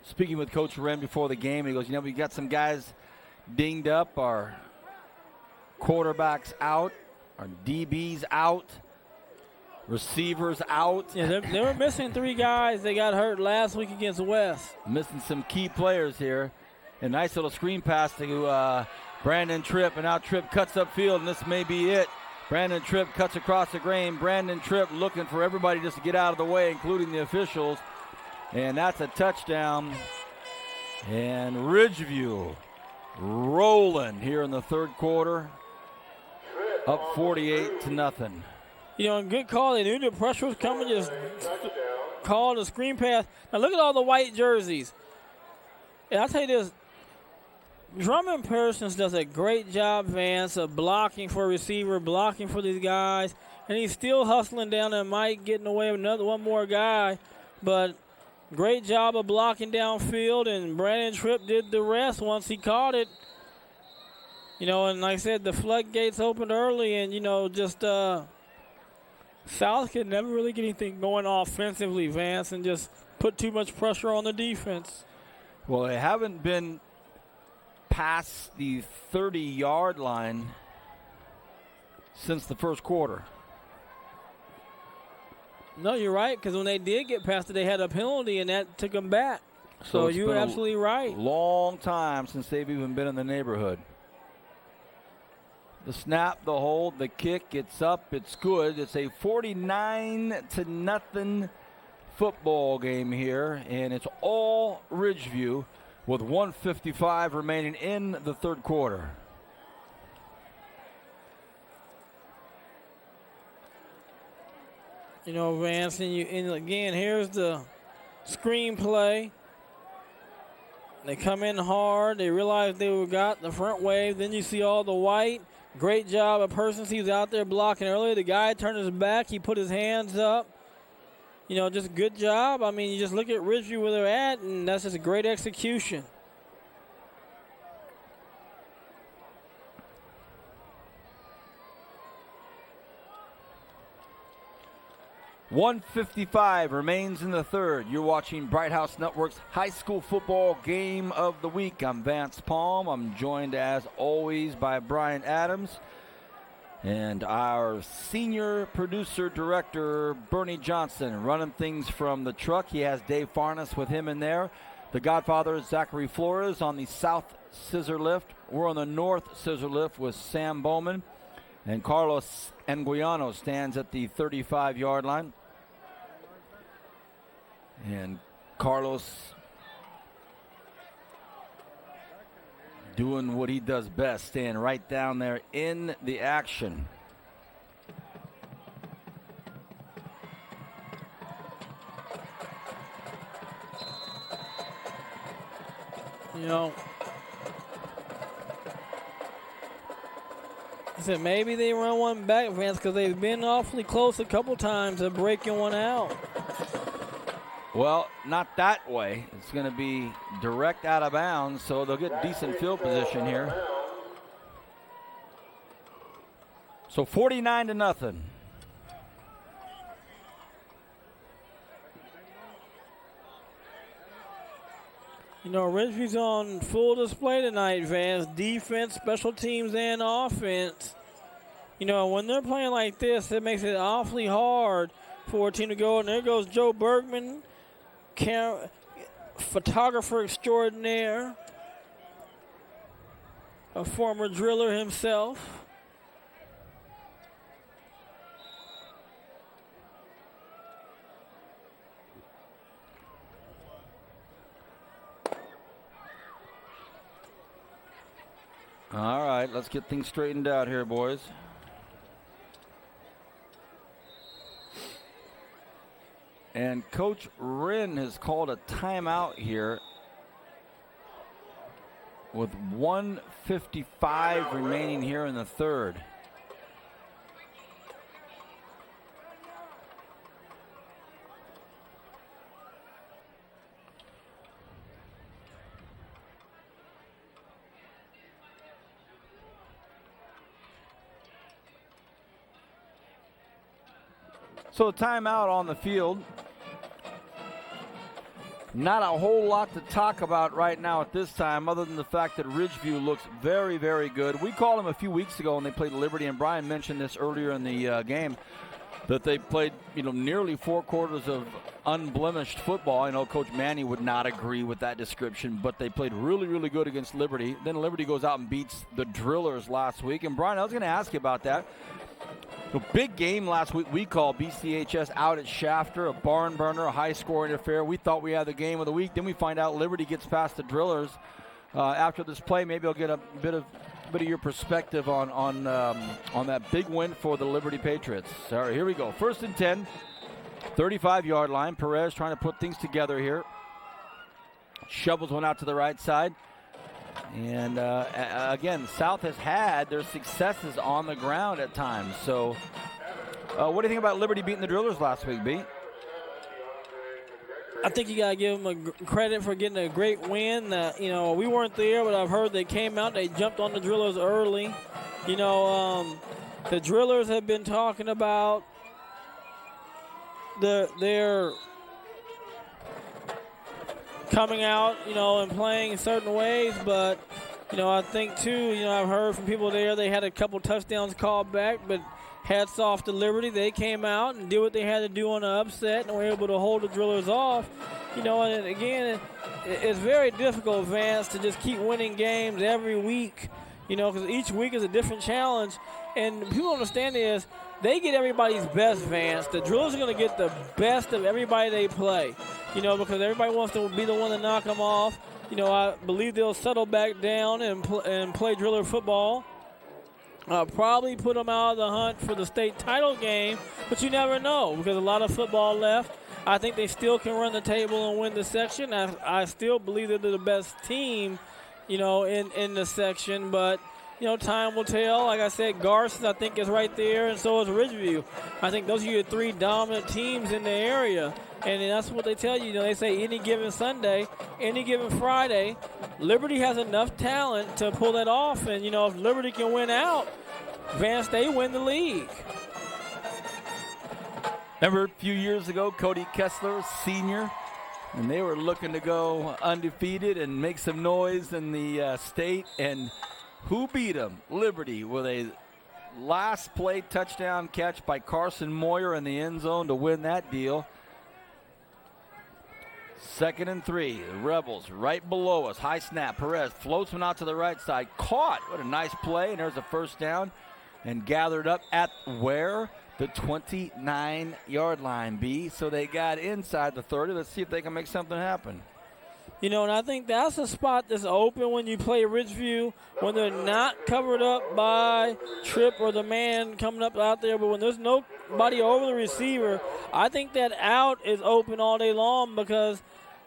Speaking with Coach Wren before the game, he goes, you know, we got some guys dinged up. Our quarterback's out. Our DB's out. Receivers out. Yeah, they were missing 3 guys. They got hurt last week against West. Missing some key players here. A nice little screen pass to Brandon Tripp, and now Tripp cuts upfield, and this may be it. Brandon Tripp cuts across the grain. Brandon Tripp looking for everybody just to get out of the way, including the officials. And that's a touchdown. And Ridgeview rolling here in the third quarter. Up 48-0. You know, good call. They knew the pressure was coming. Just called a screen pass. Now look at all the white jerseys. And I'll tell you this. Drummond Persons does a great job, Vance, of blocking for a receiver, blocking for these guys. And he's still hustling down and Mike getting away with one more guy. But great job of blocking downfield, and Brandon Tripp did the rest once he caught it. You know, and like I said, the floodgates opened early, and, you know, just South could never really get anything going offensively, Vance, and just put too much pressure on the defense. Well, they haven't been past the 30-yard line since the first quarter. No, you're right, because when they did get past it, they had a penalty, and that took them back. So you're absolutely right. Long time since they've even been in the neighborhood. The snap, the hold, the kick, it's up, it's good. It's a 49-0 football game here, and it's all Ridgeview with 1:55 remaining in the third quarter. You know, Vance, and again, here's the screenplay. They come in hard. They realize they got the front wave. Then you see all the white. Great job of Persons. He was out there blocking earlier. The guy turned his back. He put his hands up. You know, just good job. I mean, you just look at Ridgeview where they're at, and that's just a great execution. $1:55 remains in the third. You're watching Bright House Network's high school football game of the week. I'm Vance Palm. I'm joined, as always, by Brian Adams and our senior producer director, Bernie Johnson, running things from the truck. He has Dave Farnes with him in there. The Godfather, Zachary Flores, on the south scissor lift. We're on the north scissor lift with Sam Bowman. And Carlos Anguiano stands at the 35-yard line. And Carlos doing what he does best, staying right down there in the action. You know, I said maybe they run one back, Vance, because they've been awfully close a couple times to breaking one out. Well, not that way. It's going to be direct out of bounds, so they'll get decent field position here. So 49-0. You know, Ridgeview's on full display tonight, Vance. Defense, special teams, and offense. You know, when they're playing like this, it makes it awfully hard for a team to go. And there goes Joe Bergman, photographer extraordinaire, a former driller himself. All right, let's get things straightened out here, boys. And Coach Wren has called a timeout here with 1:55 remaining here in the third. So a timeout on the field. Not a whole lot to talk about right now at this time, other than the fact that Ridgeview looks very, very good. We called them a few weeks ago when they played Liberty, and Brian mentioned this earlier in the game, that they played, nearly 4 quarters of unblemished football. I know Coach Manny would not agree with that description, but they played really, really good against Liberty. Then Liberty goes out and beats the Drillers last week. And Brian, I was going to ask you about that. A big game last week. We called BCHS out at Shafter, a barn burner, a high-scoring affair. We thought we had the game of the week. Then we find out Liberty gets past the Drillers. After this play, maybe I'll get a bit of your perspective on that big win for the Liberty Patriots. All right, here we go. 1st and 10, 35-yard line. Perez trying to put things together here. Shovels one out to the right side. And again, South has had their successes on the ground at times. So what do you think about Liberty beating the Drillers last week, B? I think you got to give them credit for getting a great win. We weren't there, but I've heard they came out, they jumped on the Drillers early. The Drillers have been talking about their coming out, and playing in certain ways. But, I think, too, I've heard from people there, they had a couple touchdowns called back, but hats off to Liberty. They came out and did what they had to do on the upset and were able to hold the Drillers off. And again, it's very difficult, Vance, to just keep winning games every week, because each week is a different challenge. And people understand is they get everybody's best, Vance. The Drillers are going to get the best of everybody they play, because everybody wants to be the one to knock them off. I believe they'll settle back down and play Driller football. Probably put them out of the hunt for the state title game, but you never know because a lot of football left. I think they still can run the table and win the section. I still believe that they're the best team, in the section, but time will tell. Like I said, Garson, I think, is right there, and so is Ridgeview. I think those are your 3 dominant teams in the area, and that's what they tell you. They say any given Sunday, any given Friday, Liberty has enough talent to pull that off, and, if Liberty can win out, Vance, they win the league. Remember a few years ago, Cody Kessler, senior, and they were looking to go undefeated and make some noise in the state, and who beat them? Liberty with a last play touchdown catch by Carson Moyer in the end zone to win that deal. 2nd and 3. The Rebels right below us. High snap. Perez floats one out to the right side. Caught. What a nice play. And there's a first down. And gathered up at where? The 29-yard line, B. So they got inside the 30. Let's see if they can make something happen. And I think that's a spot that's open when you play Ridgeview, when they're not covered up by Tripp or the man coming up out there. But when there's nobody over the receiver, I think that out is open all day long because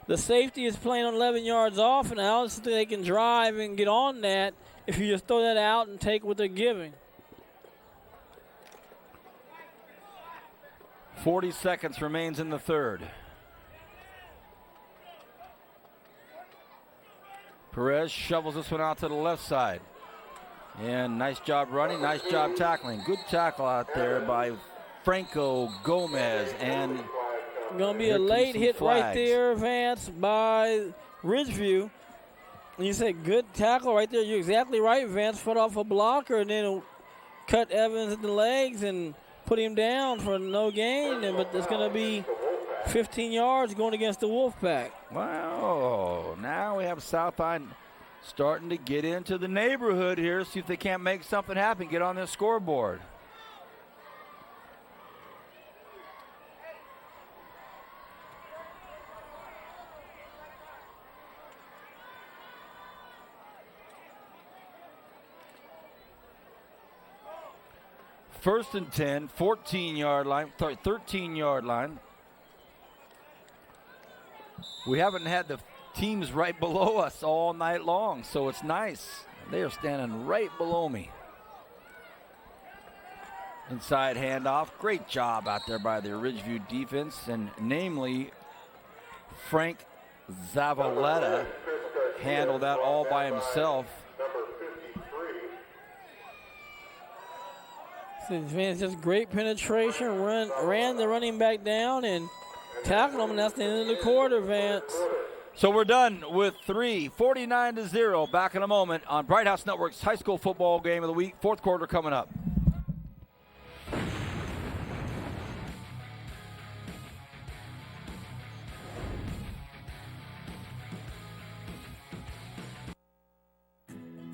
The safety is playing on 11 yards off, and I don't think they can drive and get on that if you just throw that out and take what they're giving. 40 seconds remains in the third. Perez shovels this one out to the left side. And nice job running, nice job tackling. Good tackle out there by Franco Gomez. And going to be a late hit right there, Vance, by Ridgeview. And you said good tackle right there. You're exactly right, Vance. Put off a blocker and then cut Evans in the legs and put him down for no gain. But there's going to be 15 yards going against the Wolfpack. Wow, now we have Southside starting to get into the neighborhood here, see if they can't make something happen, get on their scoreboard. First and 10, 14-yard line, 13-yard line. We haven't had the teams right below us all night long, so it's nice. They are standing right below me. Inside handoff. Great job out there by the Ridgeview defense, and namely Frank Zavaleta handled that all by himself. So just great penetration, ran the running back down and tackled him, and that's the end of the quarter, Vance. So we're done with 49-0. Back in a moment on Bright House Network's high school football game of the week. Fourth quarter coming up.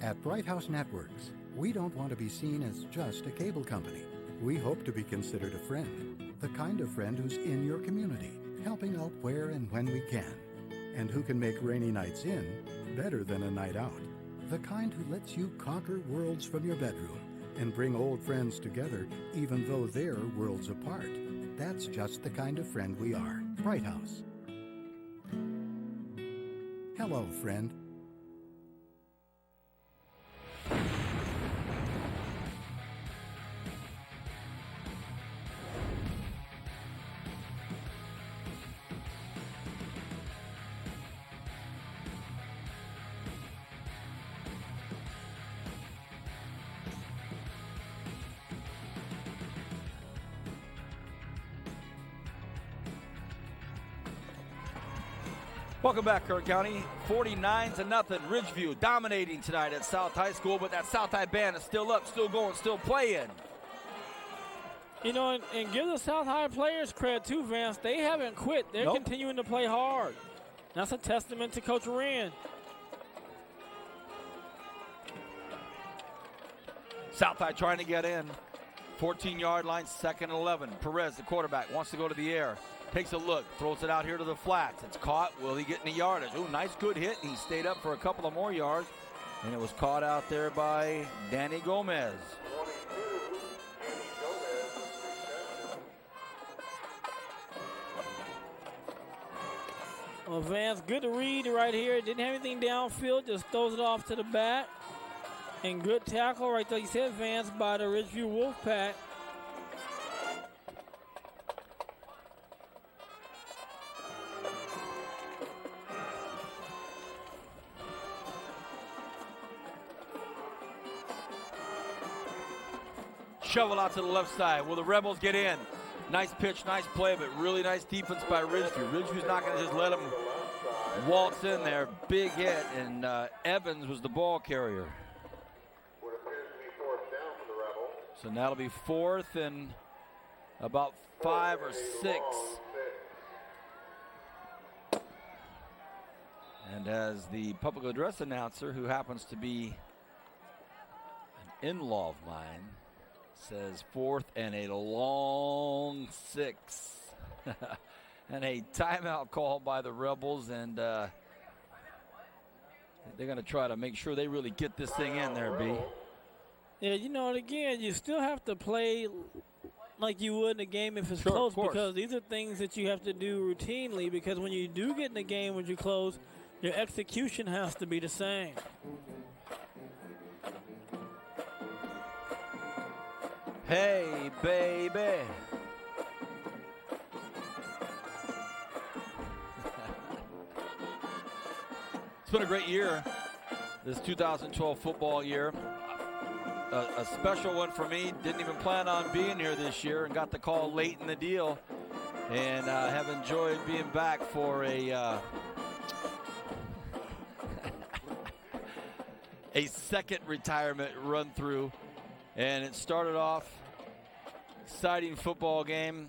At Bright House Networks, we don't want to be seen as just a cable company. We hope to be considered a friend, the kind of friend who's in your community, helping out where and when we can, and who can make rainy nights in better than a night out. The kind who lets you conquer worlds from your bedroom and bring old friends together even though they're worlds apart. That's just the kind of friend we are. Bright House. Hello, friend. Welcome back, Kern County. 49-0. Ridgeview dominating tonight at South High School, but that South High band is still up, still going, still playing. You know, and give the South High players credit too, Vance. They haven't quit. They're continuing to play hard. That's a testament to Coach Wren. South High trying to get in. 14-yard line, 2nd and 11. Perez, the quarterback, wants to go to the air. Takes a look, throws it out here to the flats. It's caught. Will he get any yardage? Ooh, nice good hit. He stayed up for a couple of more yards. And it was caught out there by Danny Gomez. Well, Vance, good to read right here. Didn't have anything downfield, just throws it off to the back. And good tackle right there, you said, Vance, by the Ridgeview Wolfpack. Shovel out to the left side. Will the Rebels get in? Nice pitch, nice play, but really nice defense by Ridgeview. Ridgeview's not going to just let them waltz in there. Big hit, and Evans was the ball carrier. What appears to be fourth down for the Rebels. So now it'll be 4th and about 5 or 6. And as the public address announcer, who happens to be an in-law of mine, says 4th and a long 6. And a timeout call by the Rebels, and they're going to try to make sure they really get this thing in there, B. Yeah, you know, and again, you still have to play like you would in a game if it's Sure, close, of course. because these are things that you have to do routinely, because when you do get in a game when you're close, your execution has to be the same. Hey, baby. It's been a great year, this 2012 football year. A special one for me. Didn't even plan on being here this year and got the call late in the deal. And have enjoyed being back for a second retirement run through. And it started off exciting football game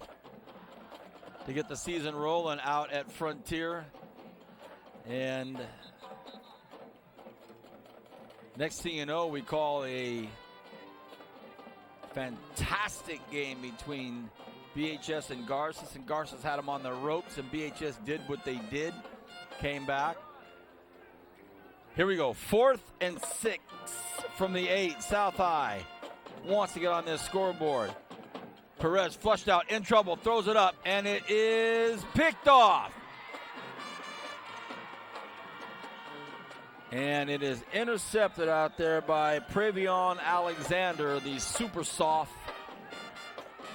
to get the season rolling out at Frontier. And next thing you know, we call a fantastic game between BHS and Garces. And Garces had them on the ropes, and BHS did what they did, came back. Here we go, 4th and 6 from the 8. South High wants to get on this scoreboard. Perez flushed out, in trouble, throws it up, and it is picked off. And it is intercepted out there by Previon Alexander, the super soft.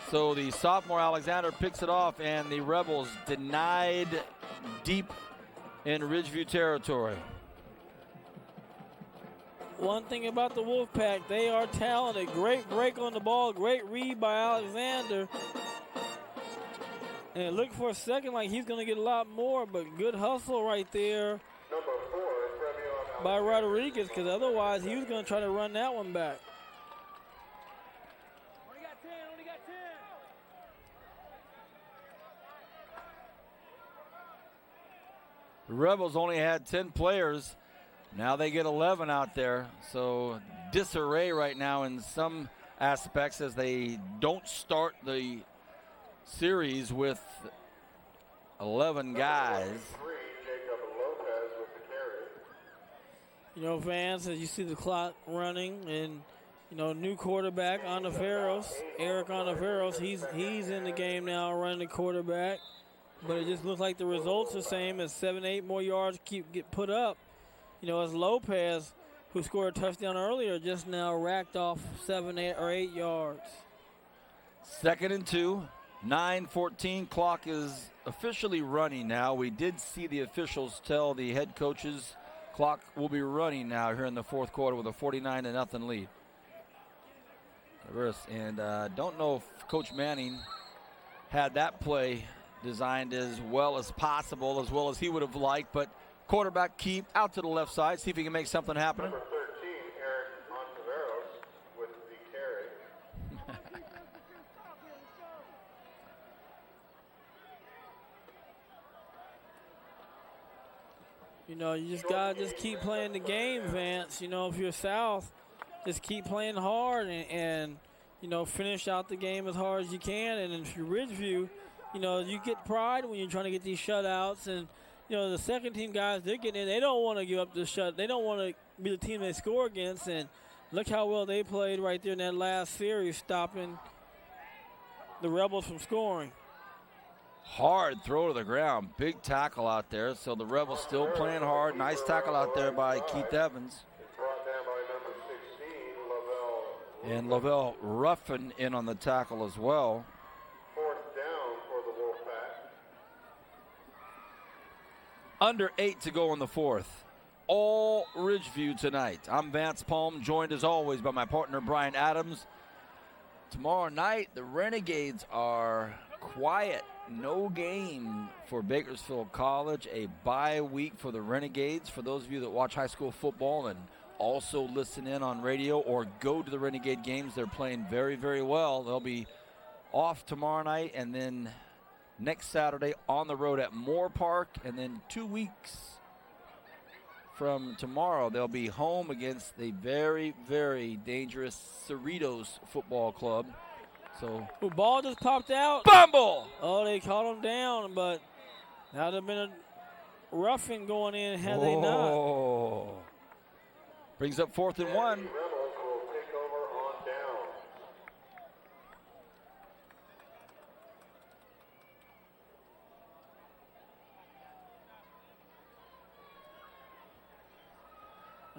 So the sophomore Alexander picks it off, and the Rebels denied deep in Ridgeview territory. One thing about the Wolfpack, they are talented. Great break on the ball, great read by Alexander. And it looked for a second like he's going to get a lot more, but good hustle right there by Rodriguez, because otherwise he was going to try to run that one back. Only got 10. The Rebels only had 10 players. Now they get 11 out there. So disarray right now in some aspects as they don't start the series with 11 guys. You know, Vance, as you see the clock running, and, you know, new quarterback, Ontiveros, Eric Ontiveros, he's in the game now running the quarterback. But it just looks like the results are the same as 7-8 more yards get put up. You know, as Lopez, who scored a touchdown earlier, just now racked off 7 or 8 yards. 2nd and 2, 9:14. Clock is officially running now. We did see the officials tell the head coaches clock will be running now here in the 4th quarter with a 49-0 lead. And don't know if Coach Manning had that play designed as well as possible, as well as he would have liked, but quarterback keep out to the left side, see if he can make something happen. Number 13, Eric Ontiveros with the carry. You know, you just got to just keep playing the game, Vance. You know, if you're South, just keep playing hard and, you know, finish out the game as hard as you can. And if you're Ridgeview, you know, you get pride when you're trying to get these shutouts. And, you know, the second team guys, they're getting in. They don't want to give up the shut. They don't want to be the team they score against. And look how well they played right there in that last series, stopping the Rebels from scoring. Hard throw to the ground. Big tackle out there. So the Rebels still playing hard. Nice tackle out there by Keith Evans. Brought down by number 16, Lavelle. And Lavelle Ruffin in on the tackle as well. 4th down for the Wolfpack. Under 8 to go in the 4th. All Ridgeview tonight. I'm Vance Palm, joined as always by my partner Brian Adams. Tomorrow night, the Renegades are quiet. No game for Bakersfield College. A bye week for the Renegades. For those of you that watch high school football and also listen in on radio or go to the Renegade games, they're playing very, very well. They'll be off tomorrow night and then next Saturday on the road at Moore Park. And then 2 weeks from tomorrow, they'll be home against the very, very dangerous Cerritos Football Club. So, Ball just popped out. Bumble! Oh, they caught him down, but that would have been a roughing going in had they not. Brings up 4th and 1. Rebels will take over on down.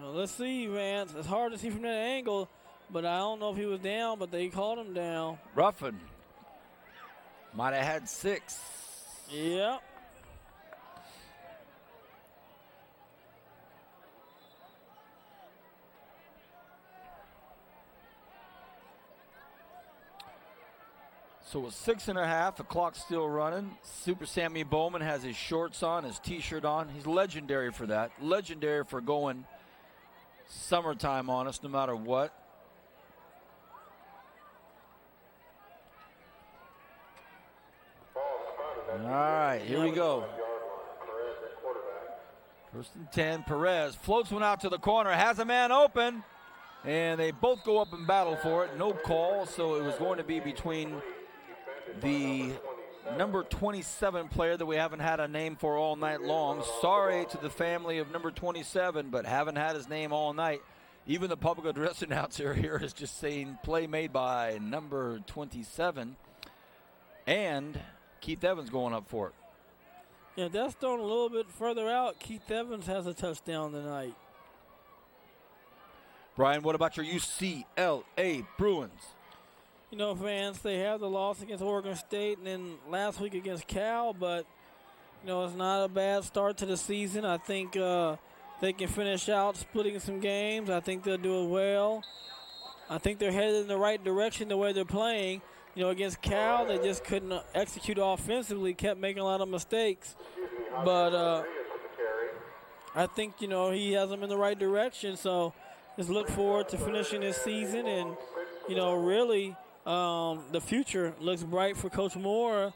Well, let's see, Vance. It's hard to see from that angle, but I don't know if he was down, but they called him down. Ruffin might have had 6. Yep. So it's 6.5. The clock's still running. Super Sammy Bowman has his shorts on, his T-shirt on. He's legendary for that. Legendary for going summertime on us, no matter what. All right, here we go. First and 10. Perez floats one out to the corner, has a man open, and they both go up and battle for it. No call, so it was going to be between the number 27 player that we haven't had a name for all night long. Sorry to the family of number 27, but haven't had his name all night. Even the public address announcer here is just saying play made by number 27. And Keith Evans going up for it. Yeah, that's thrown a little bit further out. Keith Evans has a touchdown tonight. Brian, what about your UCLA Bruins? You know, Vance, they have the loss against Oregon State and then last week against Cal, but, you know, it's not a bad start to the season. I think they can finish out splitting some games. I think they'll do it well. I think they're headed in the right direction the way they're playing. You know, against Cal, they just couldn't execute offensively, kept making a lot of mistakes. But I think, you know, he has them in the right direction. So just look forward to finishing this season. And, you know, really the future looks bright for Coach Moore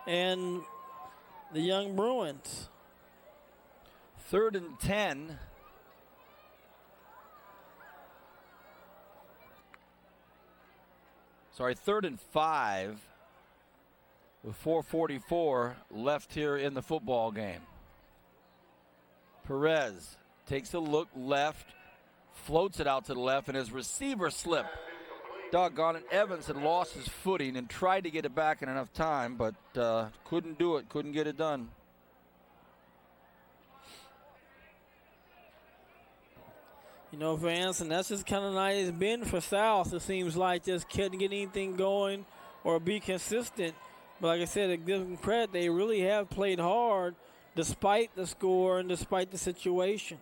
and the young Bruins. 3rd and 10. Sorry, 3rd and 5 with 4:44 left here in the football game. Perez takes a look left, floats it out to the left, and his receiver slipped. Doggone it, Evans had lost his footing and tried to get it back in enough time, but couldn't do it, couldn't get it done. You know, Vance, and that's just kind of night it's been for South. It seems like just couldn't get anything going or be consistent. But like I said, to give them credit, they really have played hard despite the score and despite the situation.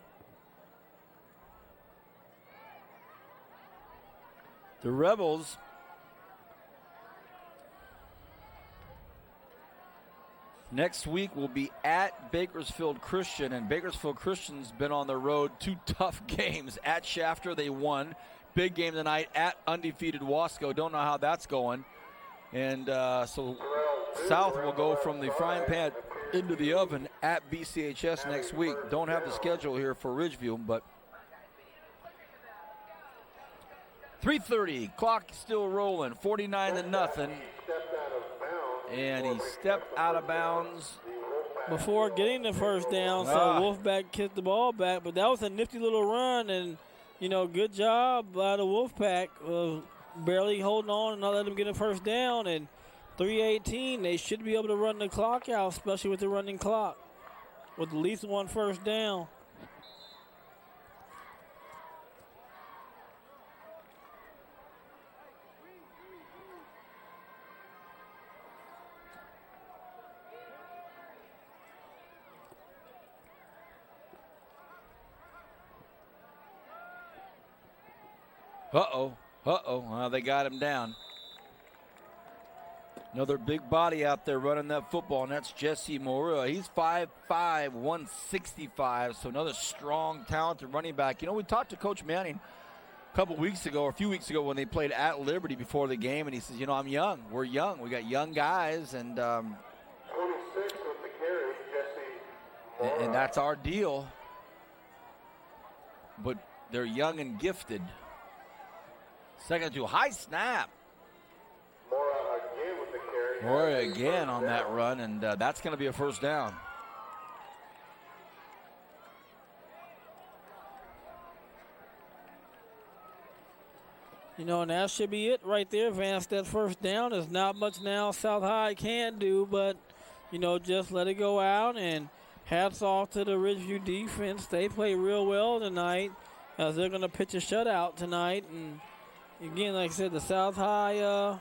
The Rebels next week will be at Bakersfield Christian, and Bakersfield Christian's been on the road 2 tough games. At Shafter, they won. Big game tonight at undefeated Wasco. Don't know how that's going. And so South will go from the frying pan into the oven at BCHS next week. Don't have the schedule here for Ridgeview, but 3:30, clock still rolling, 49-0. And he stepped out of bounds before getting the first down, so Wolfpack kicked the ball back. But that was a nifty little run, and, you know, good job by the Wolfpack of barely holding on and not letting them get a first down. And 3:18, they should be able to run the clock out, especially with the running clock, with at least 1 first down. Well, they got him down. Another big body out there running that football, and that's Jesse Morua. He's 5'5", 165, so another strong, talented running back. You know, we talked to Coach Manning a few weeks ago when they played at Liberty before the game, and he says, you know, I'm young. We're young. We got young guys, and 26 with the carry, Jesse Morua. And that's our deal. But they're young and gifted. 2nd and 2, high snap. Morua again with the carry. Morua again on that run, and that's going to be a first down. You know, and that should be it right there, Vance. That first down is not much now South High can do, but, you know, just let it go out. And hats off to the Ridgeview defense. They play real well tonight. as they're going to pitch a shutout tonight. And again, like I said, the South High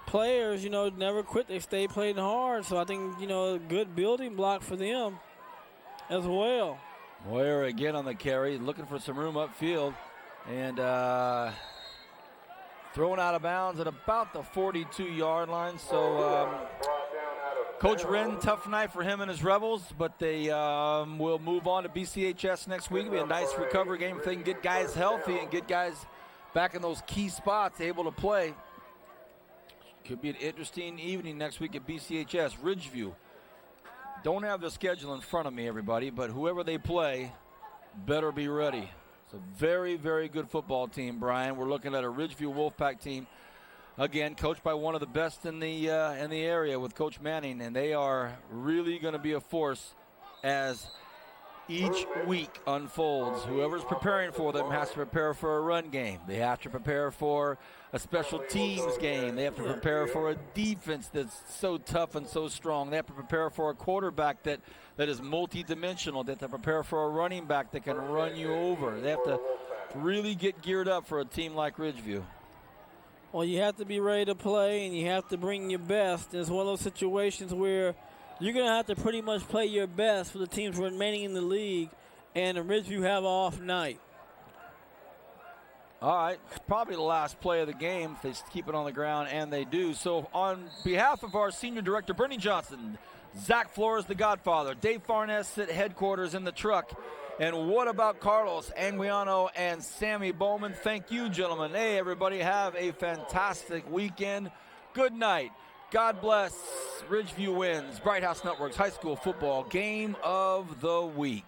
players, never quit. They stay playing hard. So I think, a good building block for them as well. Moyer again on the carry, looking for some room upfield. And thrown out of bounds at about the 42-yard line. So Coach Wren, tough night for him and his Rebels, but they will move on to BCHS next week. It'll be a nice recovery game if they can get guys healthy and get guys back in those key spots able to play. Could be an interesting evening next week at BCHS. Ridgeview. Don't have the schedule in front of me, everybody, but whoever they play better be ready. It's a very, very good football team, Brian. We're looking at a Ridgeview Wolfpack team, again, coached by one of the best in the area with Coach Manning, and they are really going to be a force as each week unfolds. Whoever's preparing for them has to prepare for a run game. They have to prepare for a special teams game. They have to prepare for a defense that's so tough and so strong. They have to prepare for a quarterback that is multi-dimensional. They have to prepare for a running back that can run you over. They have to really get geared up for a team like Ridgeview. Well, you have to be ready to play, and you have to bring your best. It's one of those situations where you're going to have to pretty much play your best for the teams remaining in the league, and Ridgeview have an off night. All right, probably the last play of the game if they keep it on the ground, and they do. So on behalf of our senior director, Bernie Johnson, Zach Flores, the Godfather, Dave Farnes at headquarters in the truck, and what about Carlos Anguiano and Sammy Bowman? Thank you, gentlemen. Hey, everybody, have a fantastic weekend. Good night. God bless. Ridgeview wins. Bright House Network's high school football game of the week.